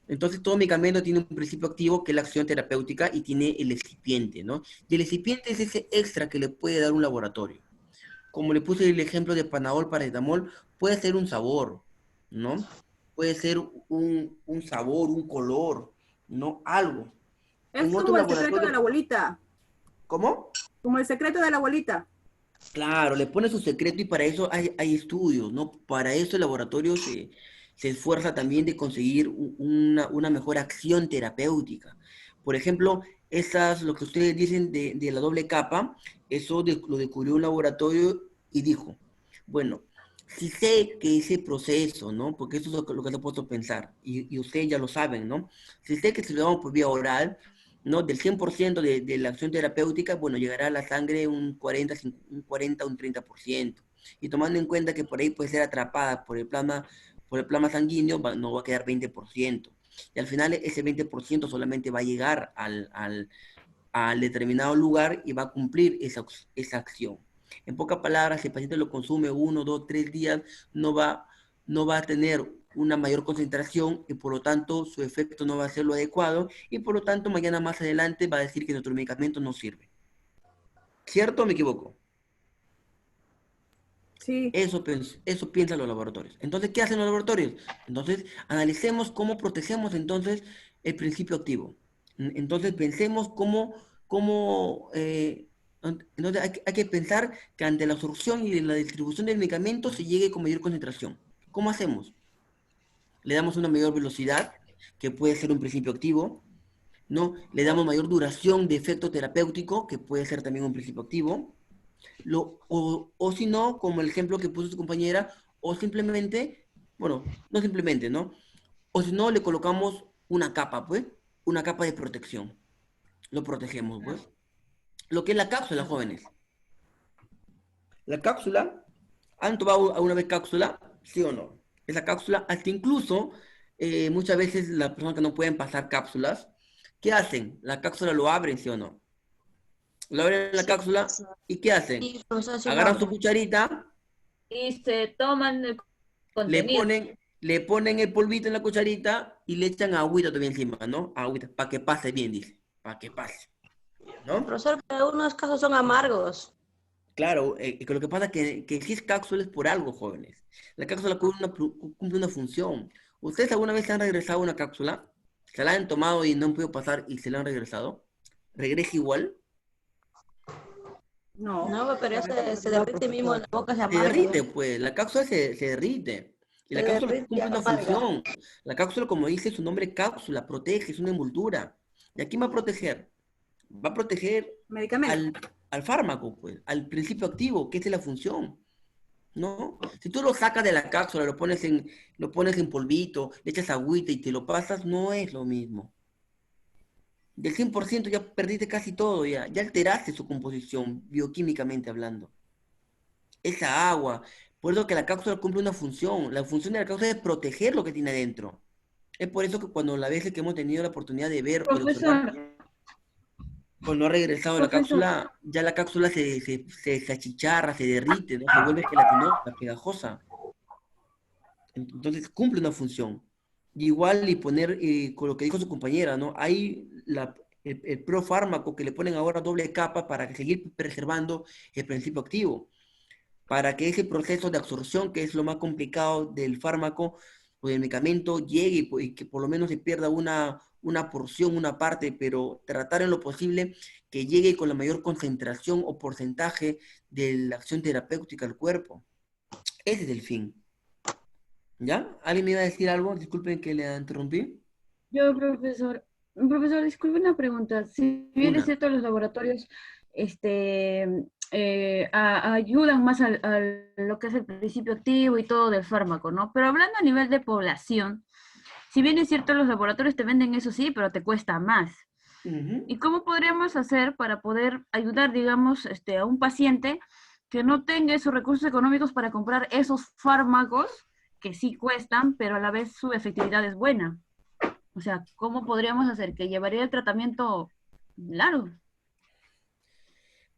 S1: entonces todo medicamento tiene un principio activo que es la acción terapéutica y tiene el excipiente, ¿no? Y el excipiente es ese extra que le puede dar un laboratorio. Como le puse el ejemplo de Panadol, paracetamol, puede ser un sabor, ¿no? Puede ser un sabor, un color, ¿no? Algo.
S2: Es como el secreto de la abuelita.
S1: ¿Cómo?
S2: Como el secreto de la abuelita.
S1: Claro, le pone su secreto y para eso hay estudios, ¿no? Para eso el laboratorio se esfuerza también de conseguir una mejor acción terapéutica. Por ejemplo, lo que ustedes dicen de la doble capa, eso lo descubrió un laboratorio y dijo, bueno, si sé que ese proceso, ¿no? Porque eso es lo que se ha puesto a pensar, y ustedes ya lo saben, ¿no? Si sé que si lo damos por vía oral, ¿no? Del 100% de la acción terapéutica, bueno, llegará a la sangre un 40, un 30%. Y tomando en cuenta que por ahí puede ser atrapada por el plasma sanguíneo, no va a quedar 20%. Y al final ese 20% solamente va a llegar al determinado lugar y va a cumplir esa acción. En pocas palabras, si el paciente lo consume 1, 2, 3 días, no va a tener una mayor concentración y por lo tanto su efecto no va a ser lo adecuado y por lo tanto mañana más adelante va a decir que nuestro medicamento no sirve. ¿Cierto o me equivoco?
S2: Sí.
S1: Eso piensan los laboratorios. Entonces, ¿qué hacen los laboratorios? Entonces, analicemos cómo protegemos entonces el principio activo. Entonces, pensemos entonces hay que pensar que ante la absorción y la distribución del medicamento se llegue con mayor concentración. ¿Cómo hacemos? Le damos una mayor velocidad, que puede ser un principio activo, ¿no? Le damos mayor duración de efecto terapéutico, que puede ser también un principio activo. O si no, como el ejemplo que puso su compañera, o simplemente, bueno, no simplemente, ¿no? O si no, le colocamos una capa, pues, una capa de protección. Lo protegemos, pues. Lo que es la cápsula, jóvenes. La cápsula, ¿han tomado alguna vez cápsula? ¿Sí o no? Esa cápsula, hasta incluso, muchas veces las personas que no pueden pasar cápsulas, ¿qué hacen? La cápsula lo abren, ¿sí o no? Lo abren la cápsula y ¿qué hacen? Agarran su cucharita
S11: Y se toman el contenido.
S1: le ponen el polvito en la cucharita y le echan agüita también encima, ¿no? Agüita, para que pase bien, dice. Para que pase. ¿No?
S14: Profesor, pero algunos casos son amargos.
S1: Claro, que lo que pasa es que si es cápsula es por algo, jóvenes. La cápsula cumple una función. ¿Ustedes alguna vez se han regresado a una cápsula? ¿Se la han tomado y no han podido pasar y se la han regresado? ¿Regresa igual?
S14: No, pero se derrite mismo en la boca, se
S1: Se
S14: amarga.
S1: derrite, pues. La cápsula se derrite. Y la cápsula cumple una función. La cápsula, como dice su nombre, cápsula, protege, es una envoltura. ¿Y a quién va a proteger? Va a proteger al fármaco, pues, al principio activo, que esa es la función, ¿no? Si tú lo sacas de la cápsula, lo pones en polvito, le echas agüita y te lo pasas, no es lo mismo. Del 100% ya perdiste casi todo, ya alteraste su composición, bioquímicamente hablando. Esa agua, por eso que la cápsula cumple una función. La función de la cápsula es proteger lo que tiene adentro. Es por eso que cuando la veces que hemos tenido la oportunidad de ver o de observar, cuando ha regresado la cápsula, ya la cápsula se achicharra, se derrite, ¿no? Se vuelve gelatinosa, pegajosa. Entonces cumple una función. Igual y poner, con lo que dijo su compañera, ¿no? Hay el profármaco que le ponen ahora doble capa para seguir preservando el principio activo, para que ese proceso de absorción, que es lo más complicado del fármaco o del medicamento, llegue y que por lo menos se pierda una porción, una parte, pero tratar en lo posible que llegue con la mayor concentración o porcentaje de la acción terapéutica al cuerpo. Ese es el fin. ¿Ya? ¿Alguien me iba a decir algo? Disculpen que le interrumpí.
S7: Yo, profesor, disculpe una pregunta. Si bien es cierto, los laboratorios ayudan más a lo que es el principio activo y todo del fármaco, ¿no? Pero hablando a nivel de población, si bien es cierto, los laboratorios te venden eso sí, pero te cuesta más. ¿Y cómo podríamos hacer para poder ayudar, digamos, a un paciente que no tenga esos recursos económicos para comprar esos fármacos que sí cuestan, pero a la vez su efectividad es buena? O sea, ¿cómo podríamos hacer que llevaría el tratamiento largo?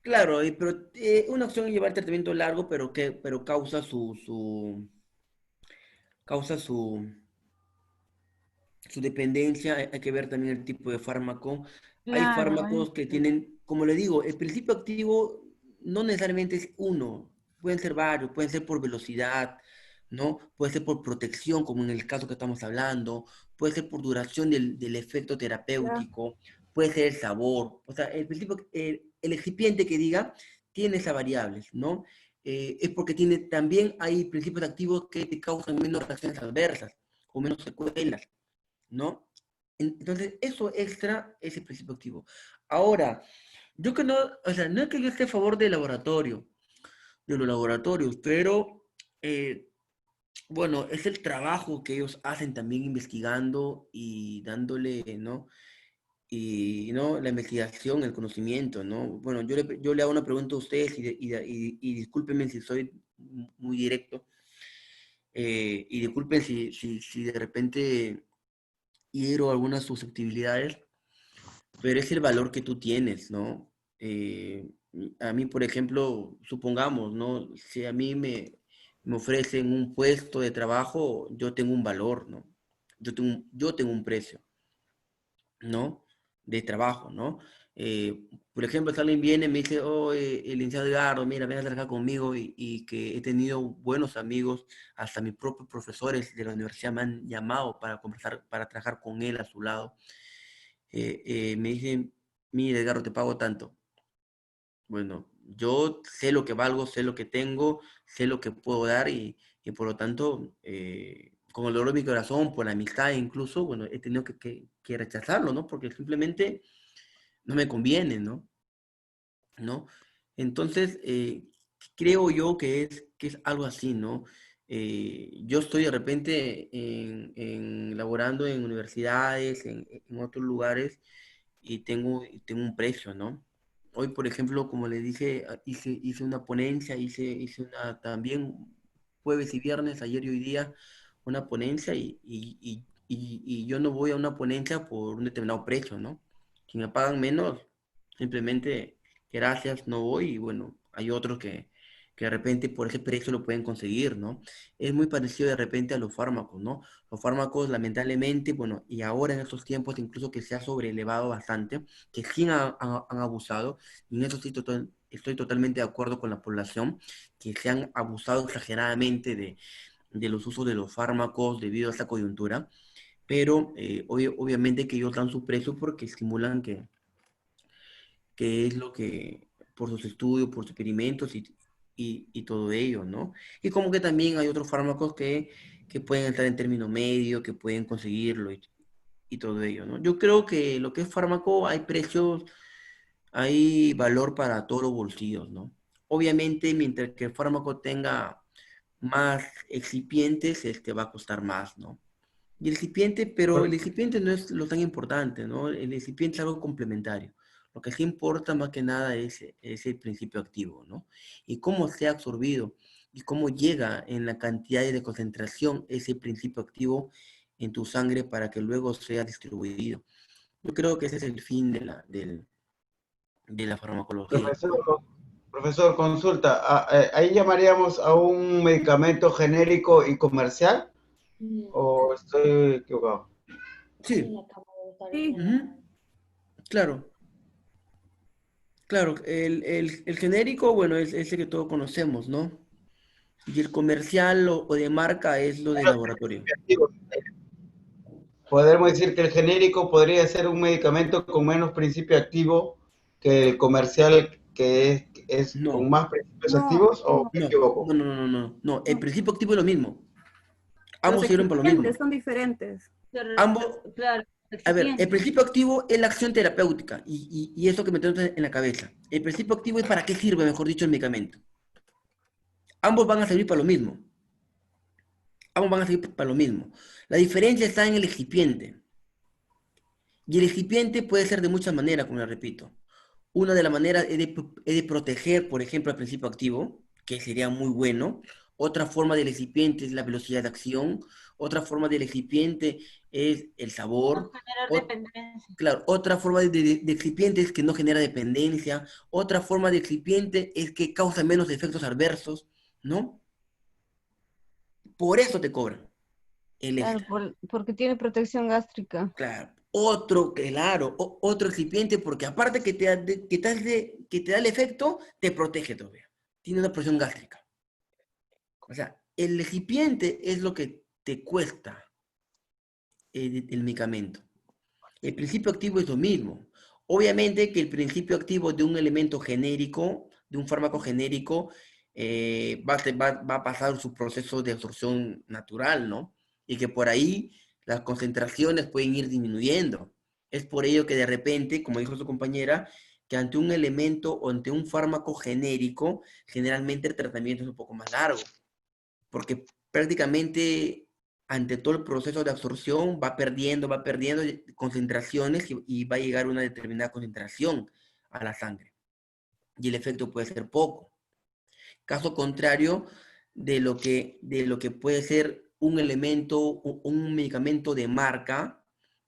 S1: Claro, pero una opción es llevar el tratamiento largo, pero causa su dependencia. Hay que ver también el tipo de fármaco. Hay fármacos que tienen, como le digo, el principio activo no necesariamente es uno, pueden ser varios, pueden ser por velocidad, ¿no? Puede ser por protección, como en el caso que estamos hablando, puede ser por duración del efecto terapéutico, puede ser el sabor. O sea, el principio, el excipiente que diga tiene esas variables, ¿no? Es porque también hay principios activos que te causan menos reacciones adversas. con menos secuelas, ¿no? Entonces, eso extra es el principio activo. Ahora, yo que no, o sea, no es que yo esté a favor del laboratorio, de los laboratorios, pero, bueno, es el trabajo que ellos hacen también investigando y dándole, ¿no? Y, ¿no? La investigación, el conocimiento, ¿no? Bueno, yo le hago una pregunta a ustedes y discúlpenme si soy muy directo, y disculpen si de repente hiero algunas susceptibilidades, pero es el valor que tú tienes, ¿no? A mí, por ejemplo, supongamos, ¿no? Si a mí me ofrecen un puesto de trabajo, yo tengo un valor, ¿no? Yo tengo un precio, ¿no? De trabajo, ¿no? Por ejemplo, si alguien viene y me dice, oh, el licenciado Edgardo, mira, ven a trabajar conmigo y que he tenido buenos amigos, hasta mis propios profesores de la universidad me han llamado para conversar, para trabajar con él a su lado. Me dicen, mira, Edgardo, te pago tanto. Bueno, yo sé lo que valgo, sé lo que tengo, sé lo que puedo dar y por lo tanto, con el dolor de mi corazón, por la amistad incluso, bueno, he tenido que rechazarlo, ¿no? Porque simplemente no me conviene, ¿no? ¿No? Entonces, creo yo que es algo así, ¿no? Yo estoy de repente laborando en universidades, en otros lugares, y tengo un precio, ¿no? Hoy, por ejemplo, como le dije, hice una ponencia, hice una también jueves y viernes, ayer y hoy día, una ponencia y yo no voy a una ponencia por un determinado precio, ¿no? Si me pagan menos, simplemente gracias, no voy y bueno, hay otros que de repente por ese precio lo pueden conseguir, ¿no? Es muy parecido de repente a los fármacos, ¿no? Los fármacos, lamentablemente, bueno, y ahora en estos tiempos incluso que se ha sobrelevado bastante, que sí han abusado, y en eso sí estoy totalmente de acuerdo con la población, que se han abusado exageradamente de los usos de los fármacos debido a esta coyuntura, pero obviamente que ellos dan su precio porque estimulan que es lo que, por sus estudios, por sus experimentos y todo ello, ¿no? Y como que también hay otros fármacos que pueden estar en término medio, que pueden conseguirlo y todo ello, ¿no? Yo creo que lo que es fármaco hay precios, hay valor para todos los bolsillos, ¿no? Obviamente, mientras que el fármaco tenga más excipientes, este va a costar más, ¿no? Y el excipiente, pero el excipiente no es lo tan importante, ¿no? El excipiente es algo complementario. Lo que sí importa más que nada es el principio activo, ¿no? Y cómo se ha absorbido y cómo llega en la cantidad y de concentración ese principio activo en tu sangre para que luego sea distribuido. Yo creo que ese es el fin de la farmacología.
S8: Profesor, consulta. ¿Ahí llamaríamos a un medicamento genérico y comercial? ¿O estoy equivocado?
S1: Sí. Claro. Claro, el genérico, bueno, es ese que todos conocemos, ¿no? Y el comercial o de marca es lo de laboratorio.
S8: Podemos decir que el genérico podría ser un medicamento con menos principio activo que el comercial que es con más principios activos, ¿o me equivoco?
S1: No, el principio activo es lo mismo.
S2: Los
S1: Ambos sirven para lo mismo.
S2: excipientes son diferentes.
S1: Ambos, a ver, el principio activo es la acción terapéutica y eso que me tengo en la cabeza. El principio activo es para qué sirve, mejor dicho, el medicamento. Ambos van a servir para lo mismo. Ambos van a servir para lo mismo. La diferencia está en el excipiente. Y el excipiente puede ser de muchas maneras, como le repito. Una de las maneras es de proteger, por ejemplo, el principio activo, que sería muy bueno. Otra forma del excipiente es la velocidad de acción. Otra forma del excipiente es el sabor.
S7: Generar dependencia.
S1: Claro, otra forma de excipiente es que no genera dependencia. Otra forma de excipiente es que causa menos efectos adversos, ¿no? Por eso te cobran el extra.
S15: Claro, porque tiene protección gástrica.
S1: Claro. Otro excipiente, porque aparte que te da el efecto, te protege todavía. Tiene una presión gástrica. O sea, el excipiente es lo que te cuesta el medicamento. El principio activo es lo mismo. Obviamente que el principio activo de un elemento genérico, de un fármaco genérico, va a pasar su proceso de absorción natural, ¿no? y que por ahí las concentraciones pueden ir disminuyendo. Es por ello que de repente, como dijo su compañera, que ante un elemento o ante un fármaco genérico, generalmente el tratamiento es un poco más largo, porque prácticamente ante todo el proceso de absorción va perdiendo concentraciones y va a llegar a una determinada concentración a la sangre. Y el efecto puede ser poco. Caso contrario de lo que puede ser un elemento, un medicamento de marca,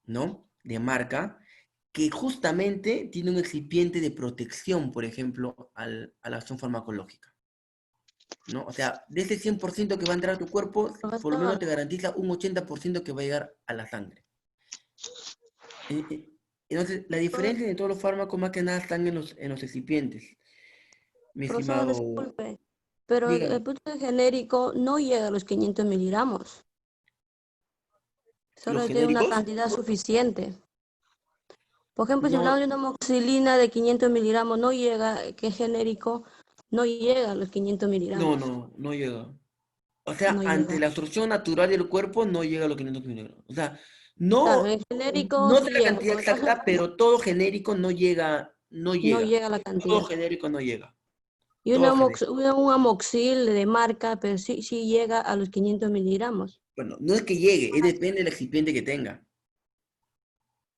S1: ¿no? De marca, que justamente tiene un excipiente de protección, por ejemplo, a la acción farmacológica, ¿no? O sea, de ese 100% que va a entrar a tu cuerpo, por lo menos te garantiza un 80% que va a llegar a la sangre. Entonces, la diferencia de todos los fármacos más que nada están en los excipientes. Mi
S14: Profesor,
S1: estimado,
S14: disculpe, pero
S1: dígame.
S14: el producto genérico no llega a los 500 miligramos. Solo
S1: ¿Los
S14: tiene una
S1: genéricos?
S14: cantidad suficiente. Por ejemplo, si
S1: No,
S14: hablamos de una amoxicilina de 500 miligramos, no llega, que es genérico, no llega a los 500 miligramos.
S1: no llega. O sea,
S14: No
S1: ante
S14: llega.
S1: la absorción natural del cuerpo no llega a los 500 miligramos. O sea,
S14: Claro,
S1: no,
S14: el genérico
S1: no
S14: sí
S1: sé la
S14: llega,
S1: cantidad
S14: porque por
S1: exacta,
S14: ejemplo,
S1: pero todo genérico no llega, no
S14: no
S1: llega.
S14: llega a la
S1: Todo
S14: cantidad.
S1: genérico no llega.
S14: Y
S1: Todo genérico.
S14: un amoxil de marca, pero sí llega a los 500 miligramos.
S1: Bueno, no es que llegue, depende del excipiente que tenga.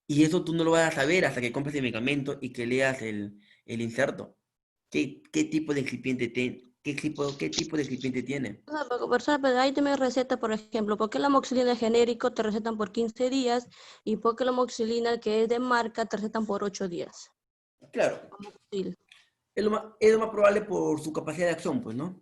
S1: Y eso tú no lo vas a saber hasta que compres el medicamento y que leas el inserto. ¿Qué tipo de excipiente tiene? ¿Qué tipo de excipiente tiene?
S14: O sea, pero ahí te me receta, por ejemplo, ¿por qué la amoxicilina genérico te recetan por 15 días y por qué la amoxicilina que es de marca te recetan por 8 días?
S1: Claro,
S14: Amoxil.
S1: es lo más probable por su capacidad de acción, pues, ¿no?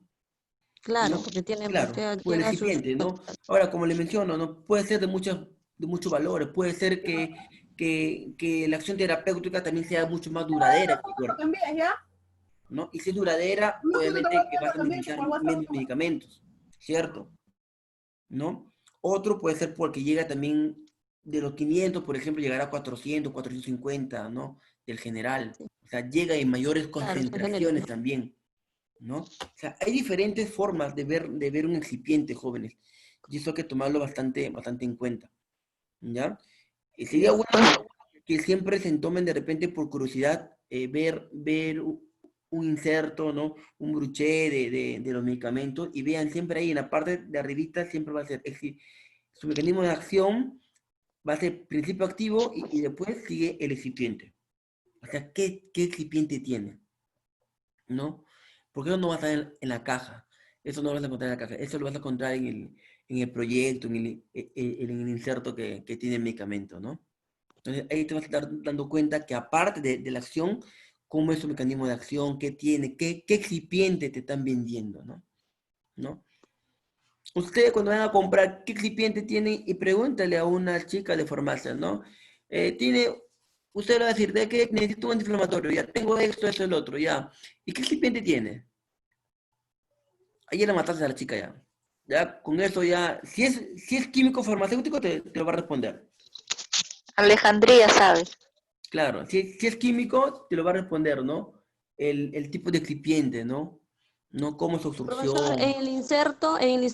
S14: Claro,
S1: ¿No?
S14: porque tiene,
S1: Claro, por el
S14: llega a sus...
S1: excipiente, ¿no? Ahora, como le menciono, ¿no? Puede ser de muchos valores. Puede ser que la acción terapéutica también sea mucho más duradera en el cuerpo, ¿no? Y si es duradera, obviamente que vas a necesitar menos medicamentos, ¿cierto? ¿No? Otro puede ser porque llega también de los 500, por ejemplo, llegará a 400, 450, ¿no? Del general. O sea, llega en mayores
S14: Claro, es
S1: concentraciones
S14: genérico.
S1: también, ¿no? O sea, hay diferentes formas de ver un excipiente, jóvenes. Y eso hay que tomarlo bastante en cuenta, ¿ya? Y sería bueno que siempre se tomen de repente por curiosidad ver un inserto, ¿no? Un bruché de los medicamentos y vean siempre ahí en la parte de arribita siempre va a ser, su mecanismo de acción va a ser principio activo y después sigue el excipiente. O sea, ¿qué excipiente tiene? ¿No? Porque eso no va a estar en la caja. Eso no lo vas a encontrar en la caja. Eso lo vas a encontrar en el proyecto, en el inserto que tiene el medicamento, ¿no? Entonces ahí te vas a estar dando cuenta que aparte de la acción, cómo es su mecanismo de acción, qué tiene, qué excipiente te están vendiendo, ¿no? Ustedes cuando van a comprar, ¿qué excipiente tienen? Y pregúntale a una chica de farmacia, ¿no? Usted le va a decir, ¿de qué necesito un antiinflamatorio? Ya tengo esto, el otro, ya. ¿Y qué excipiente tiene? Ahí la mataste a la chica ya. Ya, con eso ya, si es químico farmacéutico, te lo va a responder.
S12: Alejandría, ¿sabes?
S1: Claro, si es químico, te lo va a responder, ¿no? El tipo de excipiente, ¿no? No cómo su
S14: Profesor,
S1: absorción.
S14: en el